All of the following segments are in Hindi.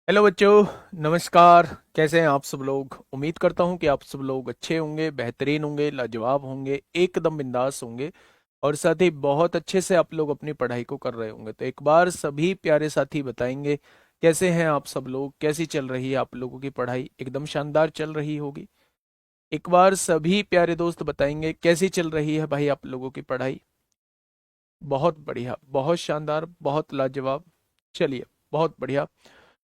हेलो बच्चों, नमस्कार। कैसे हैं आप सब लोग? उम्मीद करता हूं कि आप सब लोग अच्छे होंगे, बेहतरीन होंगे, लाजवाब होंगे, एकदम बिंदास होंगे और साथ ही बहुत अच्छे से आप लोग अपनी पढ़ाई को कर रहे होंगे। तो एक बार सभी प्यारे साथी बताएंगे कैसे हैं आप सब लोग, कैसी चल रही है आप लोगों की पढ़ाई? एकदम शानदार चल रही होगी। एक बार सभी प्यारे दोस्त बताएंगे कैसी चल रही है भाई आप लोगों की पढ़ाई? बहुत बढ़िया, बहुत शानदार, बहुत लाजवाब। चलिए, बहुत बढ़िया।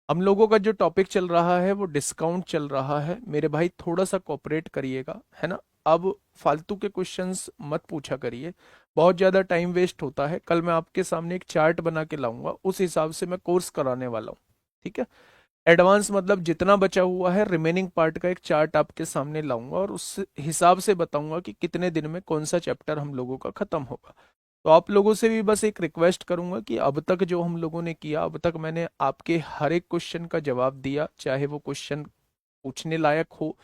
हम लोगों का जो टॉपिक चल रहा है वो डिस्काउंट चल रहा है। मेरे भाई थोड़ा सा कोऑपरेट करिएगा, है ना? अब फालतू के क्वेश्चंस मत पूछा करिए, बहुत ज़्यादा टाइम वेस्ट होता है। कल मैं आपके सामने एक चार्ट बना के लाऊंगा, उस हिसाब से मैं कोर्स कराने वाला हूँ। ठीक है? एडवांस मतलब जितना बचा हुआ है रिमेनिंग पार्ट का एक चार्ट आपके सामने लाऊंगा और उस हिसाब से बताऊंगा कि कितने दिन में कौन सा चैप्टर हम लोगों का खत्म होगा। तो आप लोगों से भी बस एक रिक्वेस्ट करूंगा कि अब तक जो हम लोगों ने किया, अब तक मैंने आपके हर एक क्वेश्चन का जवाब दिया, चाहे वो क्वेश्चन पूछने लायक हो,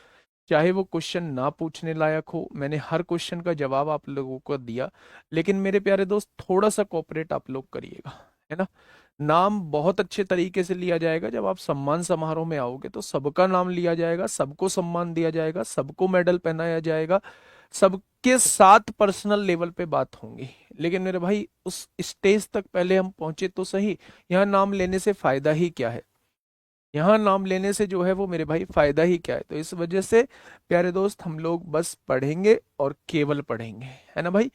चाहे वो क्वेश्चन ना पूछने लायक हो, मैंने हर क्वेश्चन का जवाब आप लोगों को दिया। लेकिन मेरे प्यारे दोस्त, थोड़ा सा कोऑपरेट आप लोग करिएगा, है ना? नाम बहुत अच्छे तरीके से लिया जाएगा। जब आप सम्मान समारोह में आओगे तो सबका नाम लिया जाएगा, सबको सम्मान दिया जाएगा, सबको मेडल पहनाया जाएगा, सबके साथ पर्सनल लेवल पे बात होंगी। लेकिन मेरे भाई, उस स्टेज तक पहले हम पहुंचे तो सही। यहाँ नाम लेने से फायदा ही क्या है? यहाँ नाम लेने से जो है वो मेरे भाई फायदा ही क्या है? तो इस वजह से प्यारे दोस्त, हम लोग बस पढ़ेंगे और केवल पढ़ेंगे, है ना भाई?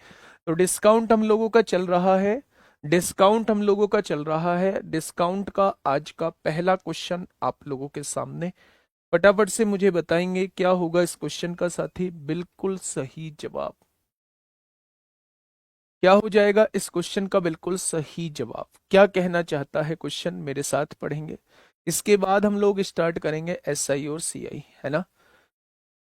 तो डिस्काउंट हम लोगों का चल रहा है। डिस्काउंट हम लोगों का चल रहा है। डिस्काउंट का आज का पहला क्वेश्चन आप लोगों के सामने। फटाफट से मुझे बताएंगे क्या होगा इस क्वेश्चन का साथी? बिल्कुल सही जवाब क्या हो जाएगा? इस क्वेश्चन का बिल्कुल सही जवाब क्या कहना चाहता है क्वेश्चन? मेरे साथ पढ़ेंगे। इसके बाद हम लोग स्टार्ट करेंगे SI और CI, है ना?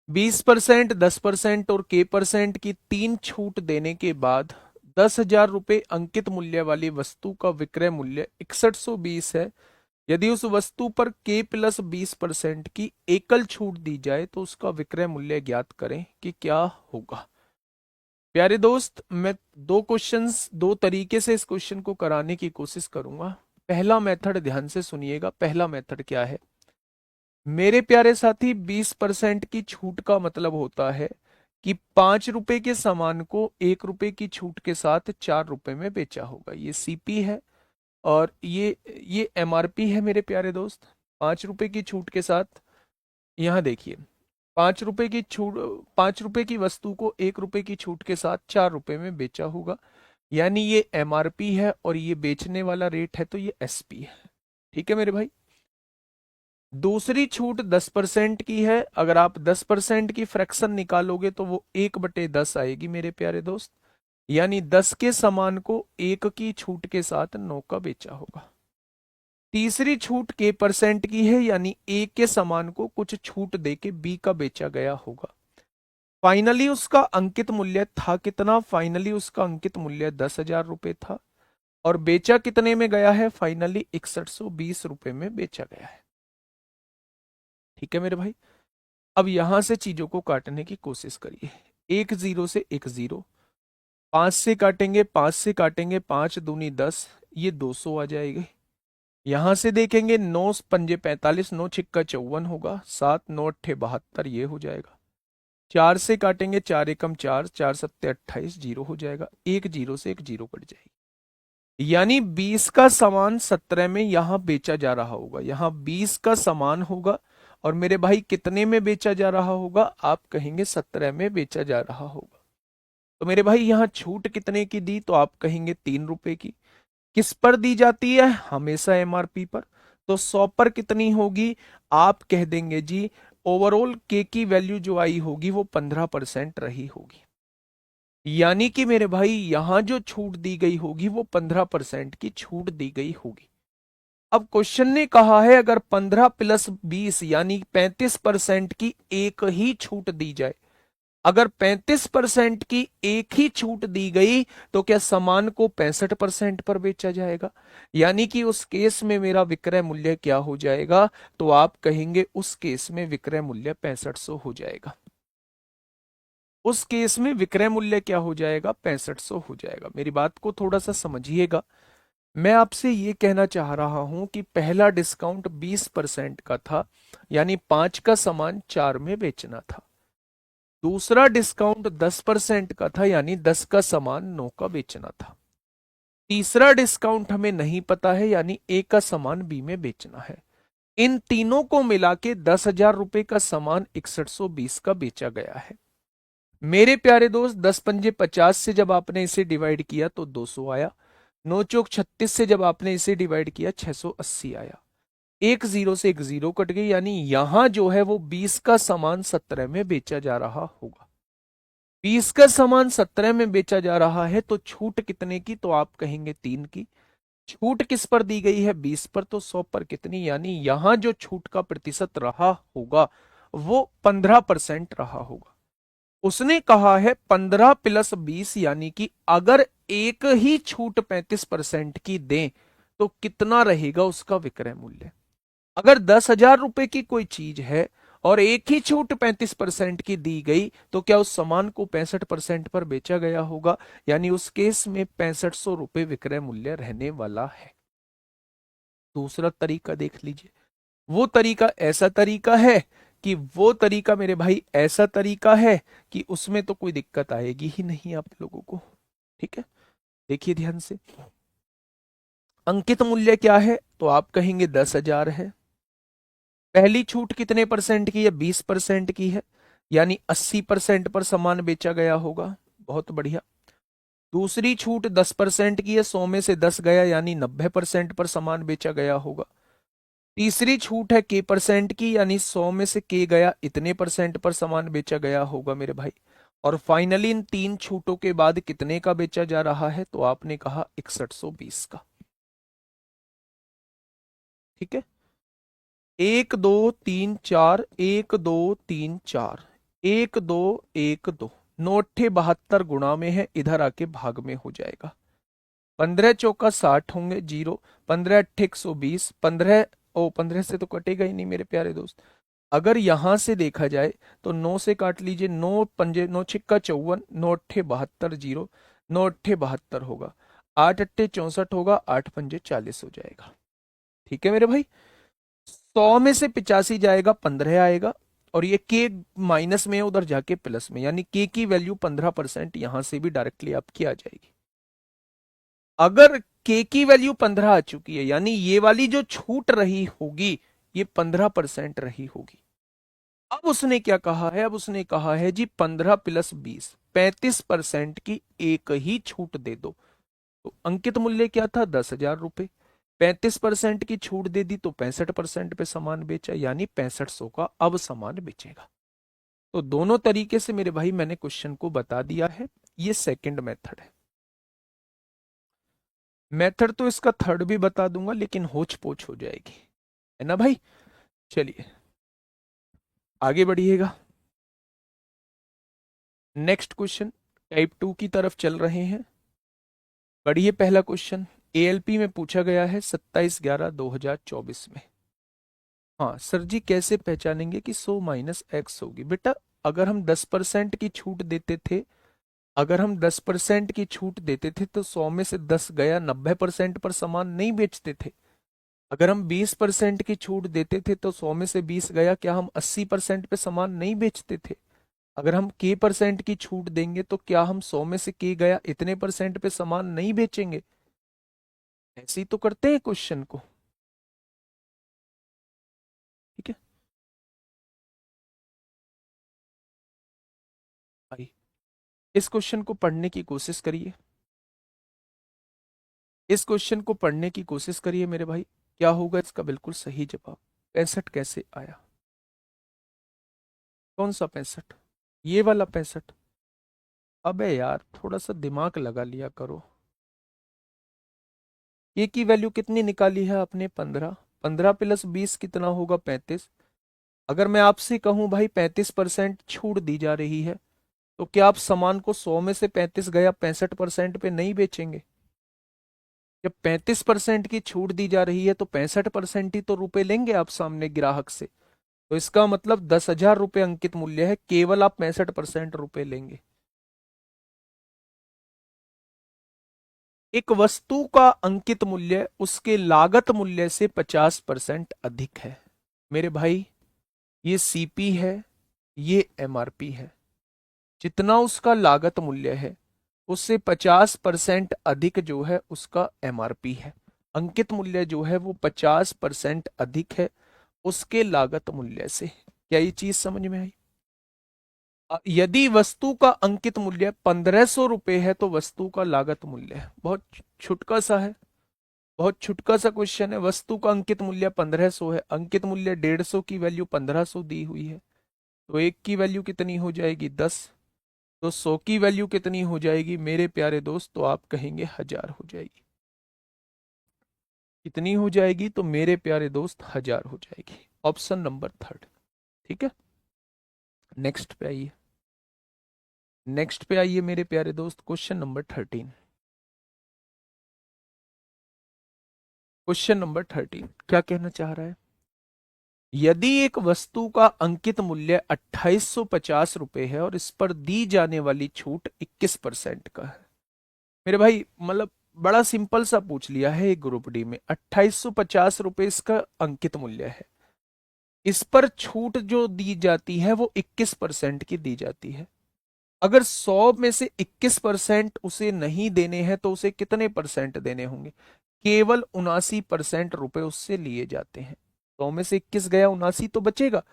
20%, 10% और K% की तीन छूट देने के बाद 10,000 रुपये अंकित मूल्य वाली वस्तु का विक्रय मूल्य 6120 है। यदि उस वस्तु पर K+20% की एकल छूट दी जाए तो उसका विक्रय मूल्य ज्ञात करें कि क्या होगा। प्यारे दोस्त, मैं दो क्वेश्चंस, दो तरीके से इस क्वेश्चन को कराने की कोशिश करूंगा। पहला मेथड ध्यान से सुनिएगा। पहला मेथड क्या है मेरे प्यारे साथी? 20% की छूट का मतलब होता है कि 5 रुपए के सामान को 1 रुपए की छूट के साथ 4 रुपए में बेचा होगा। ये CP है और ये MRP है मेरे प्यारे दोस्त। 5 रुपए की छूट के साथ, यहाँ देखिए, 5 रुपए की छूट, 5 रुपए की वस्तु को 1 रुपए की छूट के साथ 4 रुपए में बेचा होगा। यानी ये MRP है और ये बेचने वाला रेट है, तो ये SP है। ठीक है मेरे भाई? दूसरी छूट 10% की है। अगर आप 10% की फ्रैक्शन निकालोगे तो वो 1/10 आएगी मेरे प्यारे दोस्त। यानी 10 के सामान को 1 की छूट के साथ 9 का बेचा होगा। तीसरी छूट K% की है, यानी A के सामान को कुछ छूट देके B का बेचा गया होगा। फाइनली उसका अंकित मूल्य था कितना? फाइनली उसका अंकित मूल्य 10,000 रुपये था और बेचा कितने में गया है? फाइनली 6120 रुपये में बेचा गया है। ठीक है मेरे भाई? अब यहां से चीजों को काटने की कोशिश करिए। एक जीरो से एक जीरो, 5 से काटेंगे 5 दूनी 10, ये 200 आ जाएगी। यहां से देखेंगे 9 पंजे 45, 9 छिक्का 54 होगा, 7 9 अट्ठे 72, ये हो जाएगा। 4 से काटेंगे 4 एकम 4, 4 सत्ते 28, जीरो हो जाएगा। एक जीरो से एक जीरो कट जाएगी। यानी 20 का सामान 17 में यहां बेचा जा रहा होगा। यहां 20 का सामान होगा और मेरे भाई कितने में बेचा जा रहा होगा? आप कहेंगे 17 में बेचा जा रहा होगा। तो मेरे भाई यहाँ छूट कितने की दी? तो आप कहेंगे 3 रुपए की। किस पर दी जाती है? हमेशा MRP पर। तो 100 पर कितनी होगी? आप कह देंगे जी, ओवरऑल के की वैल्यू जो आई होगी वो 15% रही होगी। यानी कि मेरे भाई यहां जो छूट दी गई होगी वो 15% की छूट दी गई होगी। अब क्वेश्चन ने कहा है अगर 15+20 यानी 35% की एक ही छूट दी जाए। अगर 35% की एक ही छूट दी गई तो क्या सामान को 65% पर बेचा जाएगा? यानी कि उस केस में मेरा विक्रय मूल्य क्या हो जाएगा? तो आप कहेंगे उस केस में विक्रय मूल्य 6500 हो जाएगा। उस केस में विक्रय मूल्य क्या हो जाएगा? 6500 हो जाएगा। मेरी बात को थोड़ा सा समझिएगा। मैं आपसे ये कहना चाह रहा हूं कि पहला डिस्काउंट 20% का था, यानी 5 का सामान 4 में बेचना था। दूसरा डिस्काउंट 10% का था, यानी 10 का सामान 9 का बेचना था। तीसरा डिस्काउंट हमें नहीं पता है, यानी ए का सामान बी में बेचना है। इन तीनों को मिला के 10,000 रुपए का सामान 6120 का बेचा गया है। मेरे प्यारे दोस्त, 10 पंजे 50 से जब आपने इसे डिवाइड किया तो 200 आया। 9 चौक 36 से जब आपने इसे डिवाइड किया 680 आया। एक जीरो से एक जीरो कट गई, यानी यहां जो है वो 20 का सामान 17 में बेचा जा रहा होगा। 20 का सामान 17 में बेचा जा रहा है, तो छूट कितने की? तो आप कहेंगे 3 की। छूट किस पर दी गई है? 20 पर, तो 100 पर कितनी? यानी यहां जो छूट का प्रतिशत रहा होगा वो 15% रहा होगा। उसने कहा है 15 प्लस 20, यानी कि अगर एक ही छूट 35% की दें तो कितना रहेगा उसका विक्रय मूल्य। अगर 10,000 रुपए की कोई चीज है और एक ही छूट 35% की दी गई, तो क्या उस सामान को 65% पर बेचा गया होगा? यानी उस केस में 6500 रुपए विक्रय मूल्य रहने वाला है। दूसरा तरीका देख लीजिए। वो तरीका ऐसा तरीका है कि वो तरीका मेरे भाई ऐसा तरीका है कि उसमें तो कोई दिक्कत आएगी ही नहीं आप लोगों को। ठीक है, देखिए ध्यान से। अंकित मूल्य क्या है? तो आप कहेंगे 10,000 है। पहली छूट कितने परसेंट की है? 20% की है, यानी 80% पर सामान बेचा गया होगा। बहुत बढ़िया। दूसरी छूट 10% की है, 100 में से 10 गया, यानी 90% पर सामान बेचा गया होगा। तीसरी छूट है के परसेंट की, यानी 100 में से के गया, इतने परसेंट पर सामान बेचा गया होगा मेरे भाई। और फाइनली इन तीन छूटों के बाद कितने का बेचा जा रहा है? तो आपने कहा 6120 का। ठीक है, 1 2 3 4, 1 2 3 4, 1 2 1 2, 9 8 72 गुणा में है, इधर आके भाग में हो जाएगा। 15 चौका 60 होंगे, जीरो। 15 8 120, 15। ओ, 15 से तो कटेगा ही नहीं मेरे प्यारे दोस्त। अगर यहां से देखा जाए तो 9 से काट लीजिए, 9 पंजे 9 छिक्का 54, 9 8 72, जीरो। 9 8 72 होगा, 8 8 64 होगा, 8 पंजे 40 हो जाएगा। ठीक है मेरे भाई। 100 में से 85 जाएगा, 15 आएगा। और ये के माइनस में है, उधर जाके प्लस में, यानी के की वैल्यू 15% यहां से भी डायरेक्टली आपकी आ जाएगी। अगर के की वैल्यू 15 आ चुकी है, यानी ये वाली जो छूट रही होगी ये 15% रही होगी। अब उसने क्या कहा है? अब उसने कहा है जी 15 प्लस 20, 35% की एक ही छूट दे दो। तो अंकित मूल्य क्या था? 10,000 रुपए। 35% की छूट दे दी तो 65% पे सामान बेचा, यानी 6500 का अब सामान बेचेगा। तो दोनों तरीके से मेरे भाई मैंने क्वेश्चन को बता दिया है। ये सेकंड मेथड है। मेथड तो इसका थर्ड भी बता दूंगा, लेकिन होच पोच हो जाएगी, है ना भाई। चलिए आगे बढ़िएगा। नेक्स्ट क्वेश्चन, टाइप 2 की तरफ चल रहे हैं। बढ़िए, पहला क्वेश्चन एएलपी में पूछा गया है 27/11/2024 में। हाँ सर जी, कैसे पहचानेंगे कि 100 माइनस एक्स होगी? बेटा, अगर हम 10% की छूट देते थे, अगर हम 10% की छूट देते थे तो 100 में से 10 गया, 90% पर सामान नहीं बेचते थे। अगर हम 20% की छूट देते थे तो 100 में से 20 गया, क्या हम 80% पे सामान नहीं बेचते थे? अगर हम के परसेंट की छूट देंगे तो क्या हम 100 में से के गया इतने परसेंट पे सामान नहीं बेचेंगे? ऐसे ही तो करते हैं क्वेश्चन को। ठीक है भाई, इस क्वेश्चन को पढ़ने की कोशिश करिए। इस क्वेश्चन को पढ़ने की कोशिश करिए मेरे भाई। क्या होगा इसका बिल्कुल सही जवाब? 65 कैसे आया? कौन सा 65? ये वाला 65? अबे यार, थोड़ा सा दिमाग लगा लिया करो। ये की वैल्यू कितनी निकाली है आपने? 15। 15 प्लस 20 कितना होगा? 35। अगर मैं आपसे कहूं भाई 35% छूट दी जा रही है, तो क्या आप सामान को 100 में से 35 गया 65% पे नहीं बेचेंगे? जब 35% की छूट दी जा रही है तो 65% ही तो रुपए लेंगे आप सामने ग्राहक से। तो इसका मतलब 10,000 रुपए अंकित मूल्य है, केवल आप 65% रुपए लेंगे। एक वस्तु का अंकित मूल्य उसके लागत मूल्य से 50% अधिक है। मेरे भाई, ये सीपी है, ये एमआरपी है। जितना उसका लागत मूल्य है उससे 50% अधिक जो है उसका एमआरपी है। अंकित मूल्य जो है वो 50% अधिक है उसके लागत मूल्य से। क्या ये चीज समझ में आई? यदि वस्तु का अंकित मूल्य 1500 रुपए है तो वस्तु का लागत मूल्य है। बहुत छुटका सा है, बहुत छुटका सा क्वेश्चन है। वस्तु का अंकित मूल्य 1500 है, अंकित मूल्य 150 की वैल्यू 1500 दी हुई है, तो एक की वैल्यू कितनी हो जाएगी? 10। तो 100 की वैल्यू कितनी हो जाएगी मेरे प्यारे दोस्त? तो आप कहेंगे 1000 हो जाएगी। कितनी हो जाएगी? तो मेरे प्यारे दोस्त 1000 हो जाएगी। Option number third. ठीक है, नेक्स्ट पे आइए। नेक्स्ट पे आइए मेरे प्यारे दोस्त, क्वेश्चन नंबर 13। क्वेश्चन नंबर 13 क्या कहना चाह रहा है? यदि एक वस्तु का अंकित मूल्य 2850 रुपए है और इस पर दी जाने वाली छूट 21% का है। मेरे भाई मतलब बड़ा सिंपल सा पूछ लिया है एक ग्रुप डी में। 2850 रुपए इसका अंकित मूल्य है, इस पर छूट जो दी जाती है वो 21% की दी जाती है। अगर 100 में से 21% उसे नहीं देने हैं तो उसे कितने परसेंट देने होंगे? केवल 79% रुपए उससे लिए जाते हैं। 100 में से 21 गया, 79 तो बचेगा।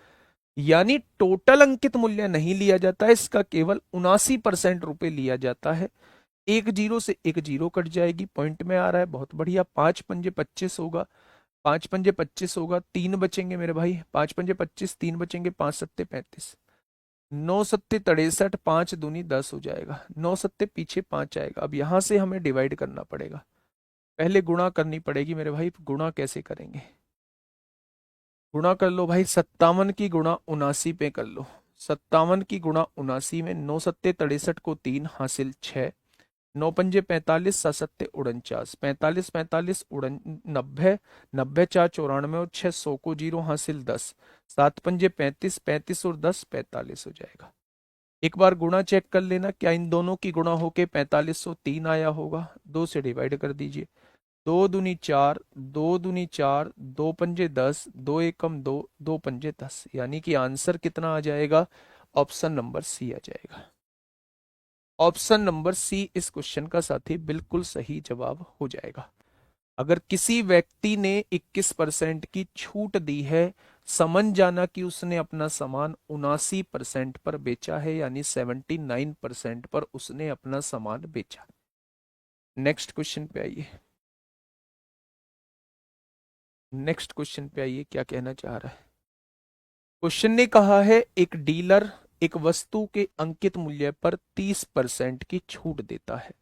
यानी टोटल अंकित मूल्य नहीं लिया जाता है, इसका केवल 79% रुपए लिया जाता है। एक जीरो से एक जीरो कट जाएगी, पॉइंट में आ रहा है, बहुत बढ़िया। 5 पंजे 25 होगा, 5 पंजे 25 होगा, 3 बचेंगे मेरे भाई। 5 पंजे 25, 3 बचेंगे, 5 सत्ते 35, 9 सत्ते 63, 5 दूनी 10 हो जाएगा। 9 सत्ते पीछे 5 आएगा। अब यहां से हमें डिवाइड करना पड़ेगा, पहले गुणा करनी पड़ेगी मेरे भाई। गुणा कैसे करेंगे? गुणा कर लो भाई, 57 की गुणा 79 पे कर लो। 57 की गुणा 79 में 9 सत्ते 63 को 3 हासिल 6, 9 पंजे 45, 7 सत्ते 49, 45 45 90, 90 4 94 और 6 100 को जीरो हासिल 10, 7 पंजे 35, 35 और 10 45 हो जाएगा। एक बार गुणा चेक कर लेना, क्या इन दोनों की गुणा होके 4503 आया होगा? 2 से डिवाइड कर दीजिए। 2 दूनी 4, 2 दूनी 4, 2 पंजे 10, 2 एकम 2, 2 पंजे 10, यानी कि आंसर कितना आ जाएगा? ऑप्शन नंबर सी आ जाएगा। ऑप्शन नंबर सी इस क्वेश्चन का साथी बिल्कुल सही जवाब हो जाएगा। अगर किसी व्यक्ति ने 21% की छूट दी है, समझ जाना कि उसने अपना सामान 79% पर बेचा है, यानी 79% पर उसने अपना सामान बेचा। नेक्स्ट क्वेश्चन पे आइए। नेक्स्ट क्वेश्चन पे आइए, क्या कहना चाह रहा है? क्वेश्चन ने कहा है एक डीलर एक वस्तु के अंकित मूल्य पर 30% की छूट देता है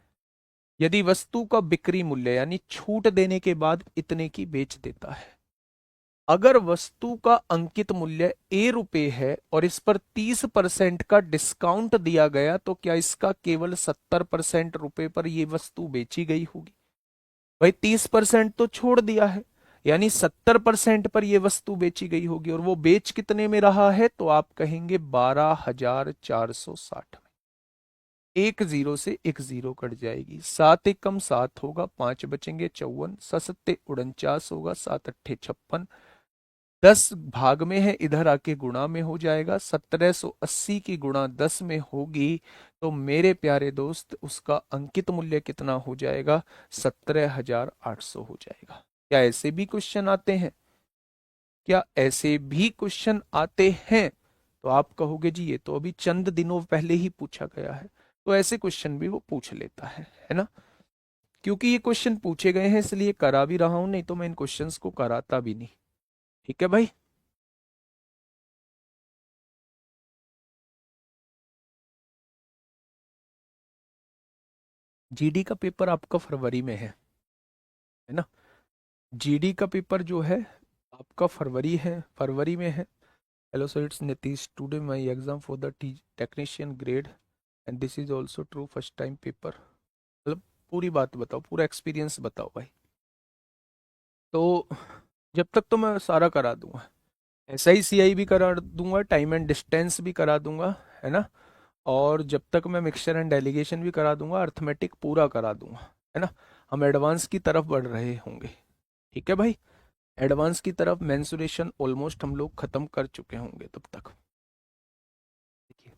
यदि वस्तु का बिक्री मूल्य यानी छूट देने के बाद इतने की बेच देता है। अगर वस्तु का अंकित मूल्य ₹A है और इस पर 30% का डिस्काउंट दिया गया तो क्या इसका केवल 70% रुपए पर यह वस्तु बेची गई होगी? भाई 30% तो छोड़ दिया है, यानी 70% पर यह वस्तु बेची गई होगी। और वो बेच कितने में रहा है? तो आप कहेंगे 12,460 में। एक जीरो से एक जीरो कट जाएगी, 7 एकम 7 होगा, 5 बचेंगे 54, 7 सत्ते 49 होगा, 7 अट्ठे 56, 10 भाग में है, इधर आके गुणा में हो जाएगा। 1780 की गुणा 10 में होगी तो मेरे प्यारे दोस्त उसका अंकित मूल्य कितना हो जाएगा? 17,800 हो जाएगा। क्या ऐसे भी क्वेश्चन आते हैं? क्या ऐसे भी क्वेश्चन आते हैं? तो आप कहोगे जी ये तो अभी चंद दिनों पहले ही पूछा गया है। तो ऐसे क्वेश्चन भी वो पूछ लेता है ना? क्योंकि ये क्वेश्चन पूछे गए हैं इसलिए करा भी रहा हूं, नहीं तो मैं इन क्वेश्चंस को कराता भी नहीं। ठीक है भाई। जीडी का पेपर आपका फरवरी में है ना? जीडी का पेपर जो है आपका फरवरी में है। Hello sir, it's Nitish, today my exam for the technician grade and this is also true first time paper. मतलब पूरी बात बताओ, पूरा एक्सपीरियंस बताओ भाई। तो जब तक तो मैं सारा करा दूंगा, SI CI भी करा दूंगा, टाइम एंड डिस्टेंस भी करा दूंगा, है ना? और जब तक मैं मिक्सचर एंड डेलीगेशन भी करा दूंगा, अर्थमेटिक पूरा करा दूंगा, है ना? हम एडवांस की तरफ बढ़ रहे होंगे। ठीक है भाई, एडवांस की तरफ मेंसुरेशन ऑलमोस्ट हम लोग खत्म कर चुके होंगे तब तक। देखिए,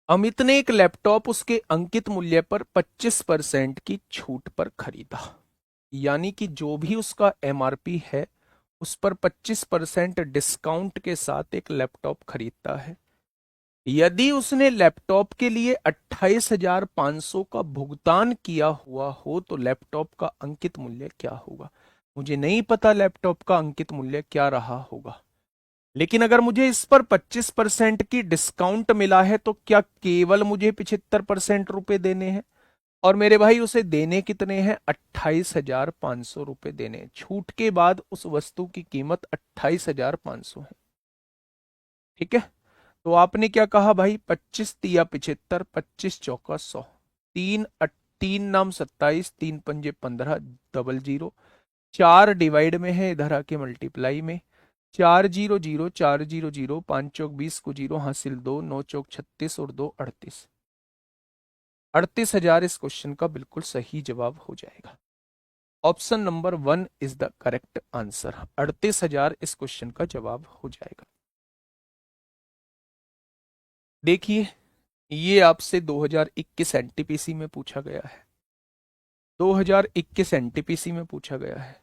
अमित ने एक लैपटॉप उसके अंकित मूल्य पर 25% की छूट पर खरीदा। यानी कि जो भी उसका एमआरपी है उस पर 25% डिस्काउंट के साथ एक लैपटॉप खरीदता है। यदि उसने लैपटॉप के लिए 28,500 का भुगतान किया हुआ हो तो लैपटॉप का अंकित मूल्य क्या होगा। मुझे नहीं पता लैपटॉप का अंकित मूल्य क्या रहा होगा, लेकिन अगर मुझे इस पर 25% की डिस्काउंट मिला है तो क्या केवल मुझे 75% रुपए देने हैं, और मेरे भाई उसे देने कितने हैं, 28,500 रुपए देने हैं। छूट के बाद उस वस्तु की कीमत 28,500 है। ठीक है, तो आपने क्या कहा भाई, 25 तिया 75, 25 चौका 100, तीन नाम 27, तीन पंजे 15, डबल जीरो, 4 डिवाइड में है, इधर आके मल्टीप्लाई में, 400, 400, 5 चौक 20 को जीरो हासिल 2, 9 चौक 36 और 2 38, 38,000 इस क्वेश्चन का बिल्कुल सही जवाब हो जाएगा। Option number 1 is the correct answer. 38,000 इस क्वेश्चन का जवाब हो जाएगा। देखिए, ये आपसे 2021 एनटीपीसी में पूछा गया है। 2021 एनटीपीसी में पूछा गया है।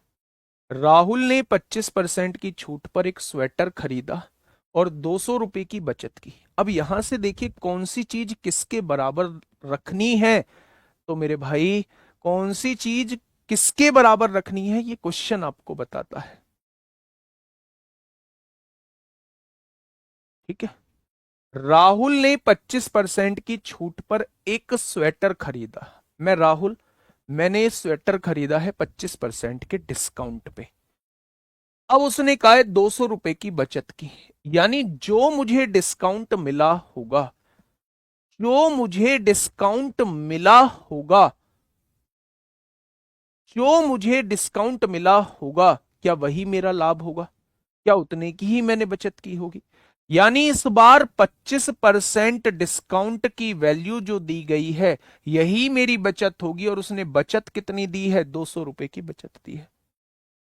राहुल ने 25% की छूट पर एक स्वेटर खरीदा और 200 रुपए की बचत की। अब यहां से देखिए कौन सी चीज किसके बराबर रखनी है। तो मेरे भाई, कौन सी चीज किसके बराबर रखनी है ये क्वेश्चन आपको बताता है। ठीक है, राहुल ने 25% की छूट पर एक स्वेटर खरीदा। मैंने स्वेटर खरीदा है 25% के डिस्काउंट पे। अब उसने कहा है 200 रुपए की बचत की। यानी जो मुझे डिस्काउंट मिला होगा, जो मुझे डिस्काउंट मिला होगा, जो मुझे डिस्काउंट मिला होगा, क्या वही मेरा लाभ होगा, क्या उतने की ही मैंने बचत की होगी। यानी इस बार 25% डिस्काउंट की वैल्यू जो दी गई है यही मेरी बचत होगी, और उसने बचत कितनी दी है, 200 रुपए की बचत दी है।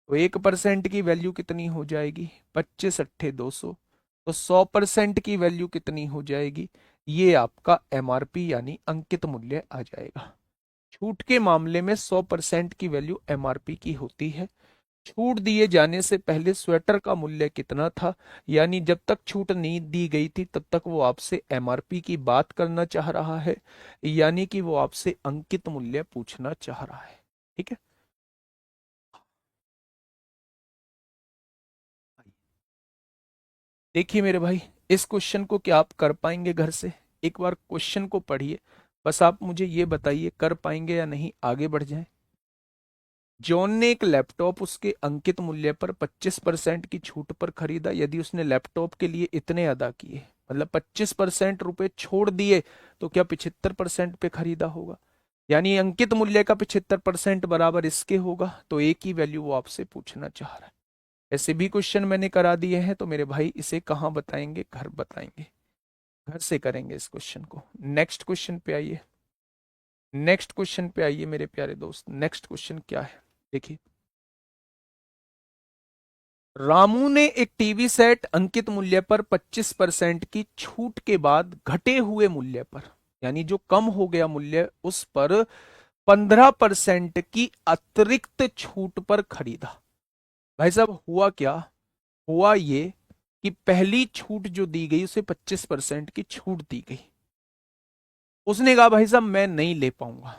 तो 1% की वैल्यू कितनी हो जाएगी, 25 अट्ठे 200, तो 100% की वैल्यू कितनी हो जाएगी, ये आपका एमआरपी यानी अंकित मूल्य आ जाएगा। छूट के मामले में 100% की वैल्यू एमआरपी की होती है। छूट दिए जाने से पहले स्वेटर का मूल्य कितना था, यानी जब तक छूट नहीं दी गई थी तब तक वो आपसे एमआरपी की बात करना चाह रहा है, यानी कि वो आपसे अंकित मूल्य पूछना चाह रहा है। ठीक है, देखिए मेरे भाई, इस क्वेश्चन को क्या आप कर पाएंगे घर से, एक बार क्वेश्चन को पढ़िए, बस आप मुझे ये बताइए कर पाएंगे या नहीं, आगे बढ़ जाएं। जॉन ने एक लैपटॉप उसके अंकित मूल्य पर 25% की छूट पर खरीदा। यदि उसने लैपटॉप के लिए इतने अदा किए, मतलब 25% रुपए छोड़ दिए, तो क्या 75% पे खरीदा होगा, यानी अंकित मूल्य का 75% बराबर इसके होगा। तो एक ही वैल्यू वो आपसे पूछना चाह रहा है। ऐसे भी क्वेश्चन मैंने करा दिए हैं, तो मेरे भाई इसे कहाँ बताएंगे, घर बताएंगे, घर से करेंगे इस क्वेश्चन को। नेक्स्ट क्वेश्चन पे आइए, नेक्स्ट क्वेश्चन पे आइए मेरे प्यारे दोस्त। नेक्स्ट क्वेश्चन क्या है, देखिए, रामू ने एक टीवी सेट अंकित मूल्य पर 25% की छूट के बाद घटे हुए मूल्य पर, यानी जो कम हो गया मूल्य, उस पर 15% की अतिरिक्त छूट पर खरीदा। भाई साहब हुआ क्या, हुआ ये कि पहली छूट जो दी गई उसे 25% की छूट दी गई। उसने कहा भाई साहब मैं नहीं ले पाऊंगा,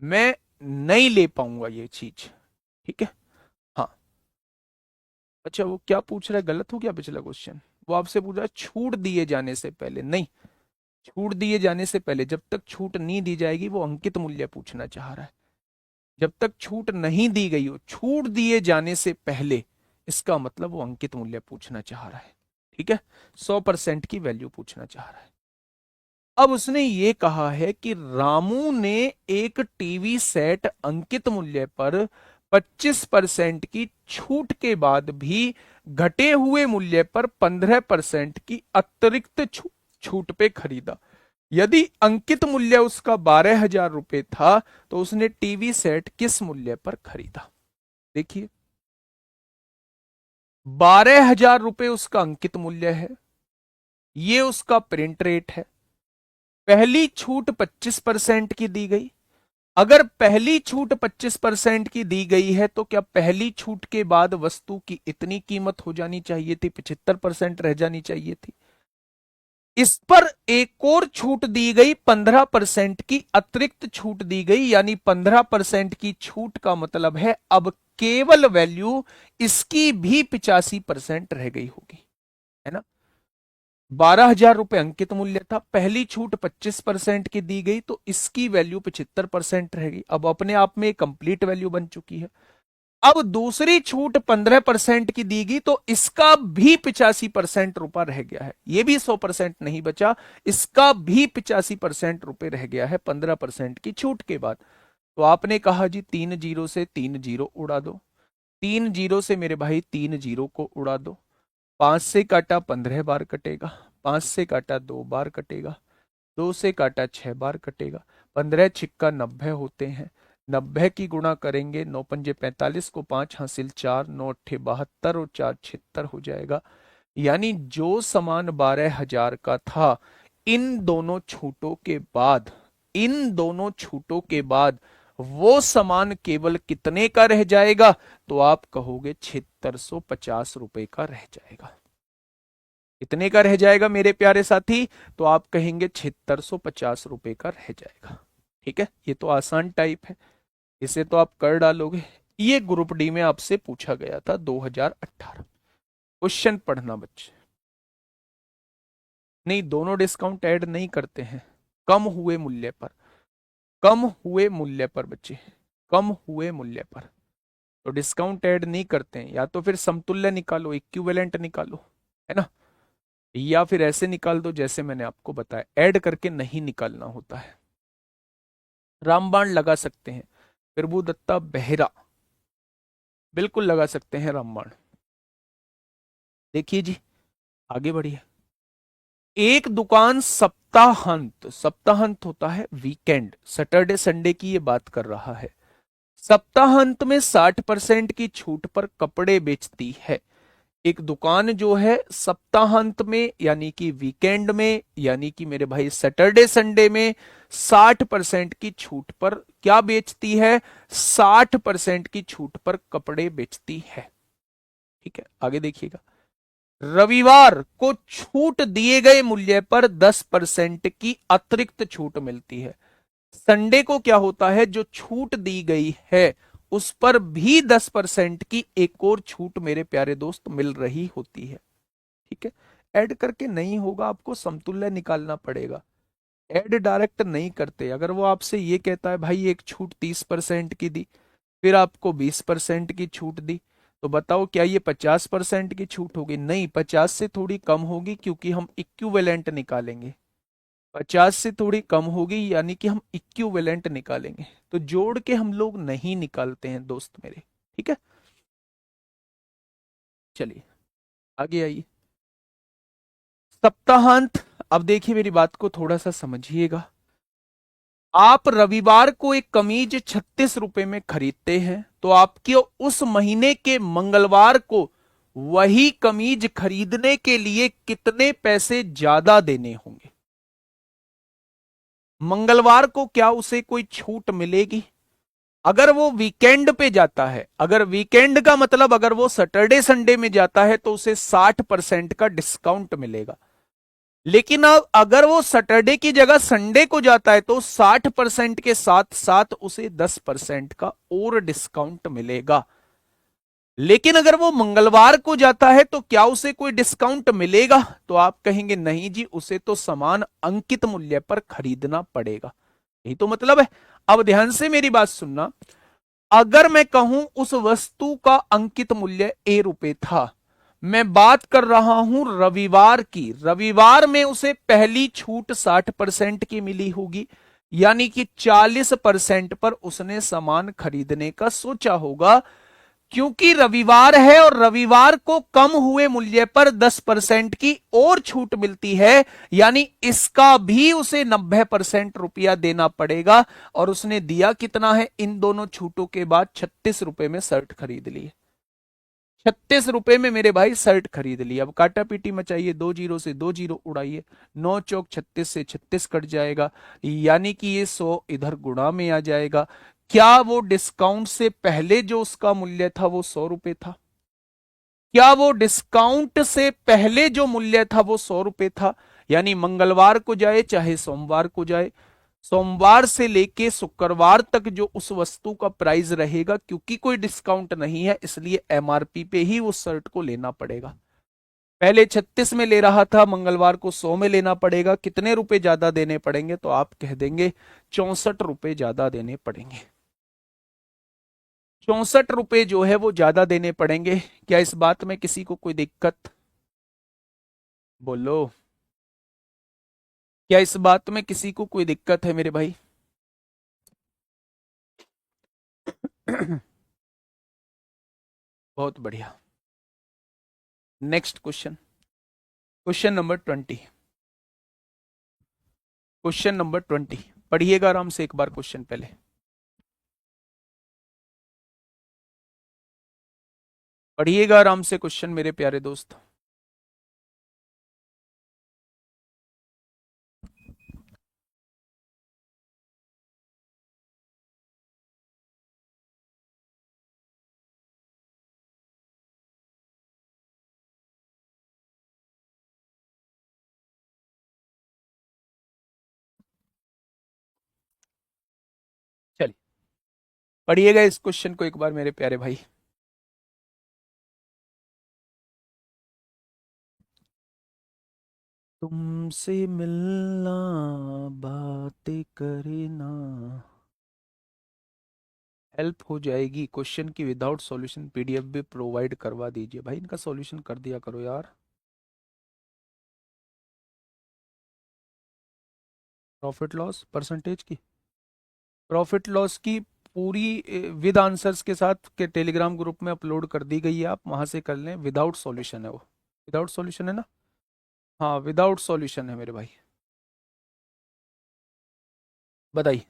मैं नहीं ले पाऊंगा ये चीज। ठीक है, हाँ। अच्छा, वो क्या पूछ रहा है, गलत हो गया पिछला क्वेश्चन। वो आपसे पूछ रहा है छूट दिए जाने से पहले, नहीं, छूट दिए जाने से पहले, जब तक छूट नहीं दी जाएगी वो अंकित मूल्य पूछना चाह रहा है। जब तक छूट नहीं दी गई हो, छूट दिए जाने से पहले, इसका मतलब वो अंकित मूल्य पूछना चाह रहा है। ठीक है, 100% की वैल्यू पूछना चाह रहा है। अब उसने ये कहा है कि रामू ने एक टीवी सेट अंकित मूल्य पर 25% की छूट के बाद भी घटे हुए मूल्य पर 15% की अतिरिक्त छूट पे खरीदा। यदि अंकित मूल्य उसका 12,000 रुपए था तो उसने टीवी सेट किस मूल्य पर खरीदा? देखिए, 12,000 रुपए उसका अंकित मूल्य है, ये उसका प्रिंट रेट है। पहली छूट 25% की दी गई। अगर पहली छूट 25% की दी गई है तो क्या पहली छूट के बाद वस्तु की इतनी कीमत हो जानी चाहिए थी, 75% रह जानी चाहिए थी? इस पर एक और छूट दी गई, 15% की अतिरिक्त छूट दी गई, यानी 15% की छूट का मतलब है अब केवल वैल्यू इसकी भी 85% रह गई होगी, है ना? 12,000 रुपए अंकित मूल्य था, पहली छूट 25% की दी गई तो इसकी वैल्यू 75% रहेगी, अब अपने आप में कंप्लीट वैल्यू बन चुकी है। अब दूसरी छूट 15% की दी गई तो इसका भी 85% रुपया रह गया है, ये भी 100% नहीं बचा, इसका भी 85% रुपए रह गया है 15% की छूट के बाद। तो आपने कहा जी 3 जीरो से 3 जीरो उड़ा दो, 3 जीरो से मेरे भाई 3 जीरो को उड़ा दो, 5 से काटा 15 बार कटेगा, 5 से काटा 2 बार कटेगा, 2 से काटा 6 बार कटेगा, 15 छिक्का 90 होते हैं, 90 की गुणा करेंगे, 9 पंजे 45 को 5 हासिल 4, 9 अट्ठे 72 और 4 76 हो जाएगा। यानी जो सामान 12,000 का था, इन दोनों छूटों के बाद, इन दोनों छूटों के बाद वो सामान केवल कितने का रह जाएगा? तो आप कहोगे 7650 रुपए का रह जाएगा। कितने का रह जाएगा मेरे प्यारे साथी? तो आप कहेंगे 7650 रुपए का रह जाएगा। ठीक है, ये तो आसान टाइप है, इसे तो आप कर डालोगे। ये ग्रुप डी में आपसे पूछा गया था 2018। क्वेश्चन पढ़ना बच्चे। नहीं, दोनों डिस्काउंट ऐड नहीं करते हैं, कम हुए मूल्य पर, कम हुए मूल्य पर बच्चे, कम हुए मूल्य पर तो डिस्काउंट ऐड नहीं करते हैं। या तो फिर समतुल्य निकालो, इक्विवेलेंट निकालो, है ना, या फिर ऐसे निकाल दो जैसे मैंने आपको बताया, ऐड करके नहीं निकालना होता है। रामबाण लगा सकते हैं, प्रभु दत्ता बेहरा, बिल्कुल लगा सकते हैं रामबाण। देखिए जी, आगे बढ़िए। एक दुकान सप्ताहांत, सप्ताहांत होता है वीकेंड, सैटरडे संडे की ये बात कर रहा है, सप्ताहांत में 60% की छूट पर कपड़े बेचती है। एक दुकान जो है सप्ताहांत में यानी कि वीकेंड में, यानी कि मेरे भाई सैटरडे संडे में 60% की छूट पर क्या बेचती है? 60% की छूट पर कपड़े बेचती है। ठीक है, आगे देखिएगा। रविवार को छूट दिए गए मूल्य पर 10% की अतिरिक्त छूट मिलती है। संडे को क्या होता है, जो छूट दी गई है उस पर भी 10% की एक और छूट मेरे प्यारे दोस्त मिल रही होती है। ठीक है, ऐड करके नहीं होगा, आपको समतुल्य निकालना पड़ेगा। ऐड डायरेक्ट नहीं करते। अगर वो आपसे ये कहता है भाई एक छूट 30% की दी, फिर आपको 20% की छूट दी, तो बताओ क्या ये 50% की छूट होगी? नहीं, 50 से थोड़ी कम होगी, क्योंकि हम इक्विवेलेंट निकालेंगे। 50 से थोड़ी कम होगी, यानी कि हम इक्विवेलेंट निकालेंगे, तो जोड़ के हम लोग नहीं निकालते हैं दोस्त मेरे। ठीक है, चलिए आगे आइए। सप्ताहांत, अब देखिए मेरी बात को थोड़ा सा समझिएगा। आप रविवार को एक कमीज 36 रुपए में खरीदते हैं, तो आपके उस महीने के मंगलवार को वही कमीज खरीदने के लिए कितने पैसे ज्यादा देने होंगे? मंगलवार को क्या उसे कोई छूट मिलेगी? अगर वो वीकेंड पे जाता है, अगर वीकेंड का मतलब अगर वो सैटरडे संडे में जाता है तो उसे 60% का डिस्काउंट मिलेगा। लेकिन अब अगर वो सैटरडे की जगह संडे को जाता है तो 60% के साथ साथ उसे 10% का और डिस्काउंट मिलेगा। लेकिन अगर वो मंगलवार को जाता है तो क्या उसे कोई डिस्काउंट मिलेगा? तो आप कहेंगे नहीं जी, उसे तो समान अंकित मूल्य पर खरीदना पड़ेगा। यही तो मतलब है। अब ध्यान से मेरी बात सुनना, अगर मैं कहूं उस वस्तु का अंकित मूल्य ₹A था, मैं बात कर रहा हूं रविवार की, रविवार में उसे पहली छूट 60% की मिली होगी, यानी कि 40% पर उसने सामान खरीदने का सोचा होगा। क्योंकि रविवार है और रविवार को कम हुए मूल्य पर 10% की और छूट मिलती है, यानी इसका भी उसे 90% रुपया देना पड़ेगा। और उसने दिया कितना है? इन दोनों छूटों के बाद 36 रुपए में शर्ट खरीद ली। 36 रुपए में मेरे भाई शर्ट खरीद ली। अब काटा पीटी मचाइए, 2 जीरो से 2 जीरो उड़ाइए, 9 चौक 36 से 36 कट जाएगा, यानी कि ये 100 इधर गुणा में आ जाएगा। क्या वो डिस्काउंट से पहले जो उसका मूल्य था वो 100 रुपए था? क्या वो डिस्काउंट से पहले जो मूल्य था वो 100 रुपए था? यानी मंगलवार को जाए चाहे सोमवार को जाए, सोमवार से लेके शुक्रवार तक जो उस वस्तु का प्राइस रहेगा, क्योंकि कोई डिस्काउंट नहीं है इसलिए एमआरपी पे ही उस शर्ट को लेना पड़ेगा। पहले 36 में ले रहा था, मंगलवार को 100 में लेना पड़ेगा। कितने रुपए ज्यादा देने पड़ेंगे? तो आप कह देंगे 64 रुपए ज्यादा देने पड़ेंगे। 64 रुपए जो है वो ज्यादा देने पड़ेंगे। क्या इस बात में किसी को कोई दिक्कत? बोलो, क्या इस बात में किसी को कोई दिक्कत है मेरे भाई? बहुत बढ़िया। Next question, question number 20। Question number 20 पढ़िएगा आराम से एक बार क्वेश्चन पहले। पढ़िएगा आराम से क्वेश्चन मेरे प्यारे दोस्त। चलिए पढ़िएगा इस क्वेश्चन को एक बार मेरे प्यारे भाई। तुमसे मिलना, बातें करना, हेल्प हो जाएगी। क्वेश्चन की विदाउट सॉल्यूशन पीडीएफ भी प्रोवाइड करवा दीजिए। भाई इनका सॉल्यूशन कर दिया करो यार। प्रॉफिट लॉस परसेंटेज की, प्रॉफिट लॉस की पूरी विद आंसर्स के साथ के टेलीग्राम ग्रुप में अपलोड कर दी गई है, आप वहां से कर लें। विदाउट सॉल्यूशन है वो, विदाउट सॉल्यूशन है ना? हाँ विदाउट सॉल्यूशन है मेरे भाई। बताइए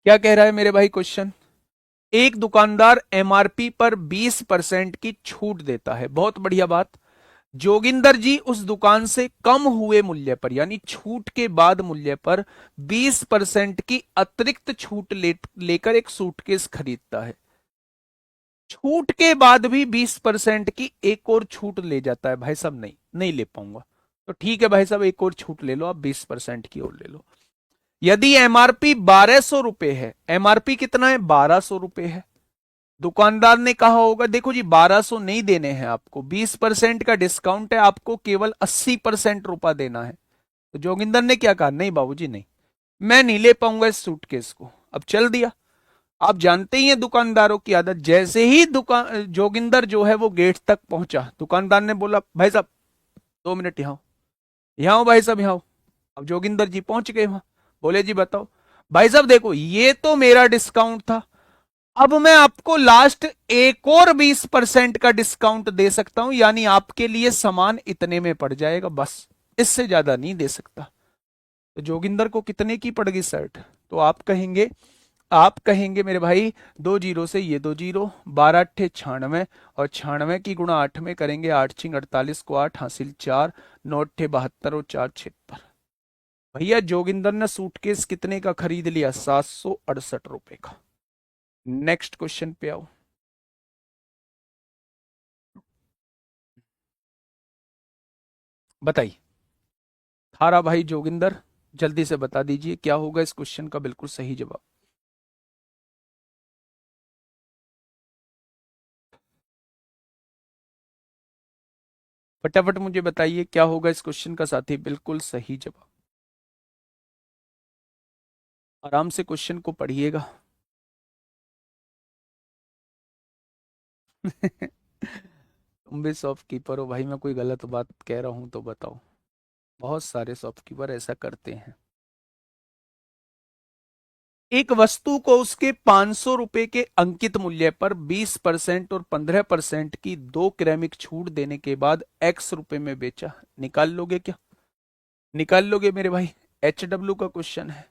क्या कह रहा है मेरे भाई क्वेश्चन। एक दुकानदार एमआरपी पर 20% की छूट देता है, बहुत बढ़िया बात। जोगिंदर जी उस दुकान से कम हुए मूल्य पर, यानी छूट के बाद मूल्य पर 20% की अतिरिक्त छूट लेकर एक सूटकेस खरीदता है। छूट के बाद भी 20% की एक और छूट ले जाता है। भाई साहब नहीं, नहीं ले पाऊंगा। तो ठीक है भाई साहब, एक और छूट ले लो, आप 20% की और ले लो। यदि एमआरपी 1200 रुपए है, एमआरपी कितना है? 1200 रुपए है। दुकानदार ने कहा होगा देखो जी 1200 नहीं देने हैं आपको, 20% का डिस्काउंट है, आपको केवल 80% रुपया देना है। तो जोगिंदर ने क्या कहा? नहीं बाबूजी नहीं, मैं नहीं ले पाऊंगा इस सूटकेस को। अब चल दिया। आप जानते ही हैं दुकानदारों की आदत, जैसे ही दुकान जोगिंदर जो है वो गेट तक पहुंचा, दुकानदार ने बोला भाई साहब 2 मिनट यहाँ आओ, यहाँ आओ भाई साहब यहाँ आओ। अब जोगिंदर जी पहुंच गए वहां, बोले जी बताओ। भाई साहब देखो ये तो मेरा डिस्काउंट था, अब मैं आपको लास्ट एक और 20% का डिस्काउंट दे सकता हूं, यानी आपके लिए सामान इतने में पड़ जाएगा, बस इससे ज्यादा नहीं दे सकता। तो जोगिंदर को कितने की पड़ गई शर्ट? तो आप कहेंगे मेरे भाई 2 जीरो से ये 2 जीरो, 12 अट्ठे 96, और 96 की गुणा 8 में करेंगे, 8 छिंग 48 को 8 हासिल 4, 9 अट्ठे 72 और 4 76। भैया जोगिंदर ने सूटकेस कितने का खरीद लिया? 768 रुपए का। नेक्स्ट क्वेश्चन पे आओ। बताइए थारा भाई जोगिंदर, जल्दी से बता दीजिए क्या होगा इस क्वेश्चन का बिल्कुल सही जवाब। फटाफट मुझे बताइए क्या होगा इस क्वेश्चन का साथी बिल्कुल सही जवाब। आराम से क्वेश्चन को पढ़िएगा। तुम भी शॉपकीपर हो भाई, मैं कोई गलत बात कह रहा हूं तो बताओ। बहुत सारे शॉपकीपर ऐसा करते हैं। एक वस्तु को उसके 500 रुपए के अंकित मूल्य पर 20% और 15% की 2 क्रमिक छूट देने के बाद एक्स रुपए में बेचा। निकाल लोगे क्या? निकाल लोगे मेरे भाई? HW का क्वेश्चन है।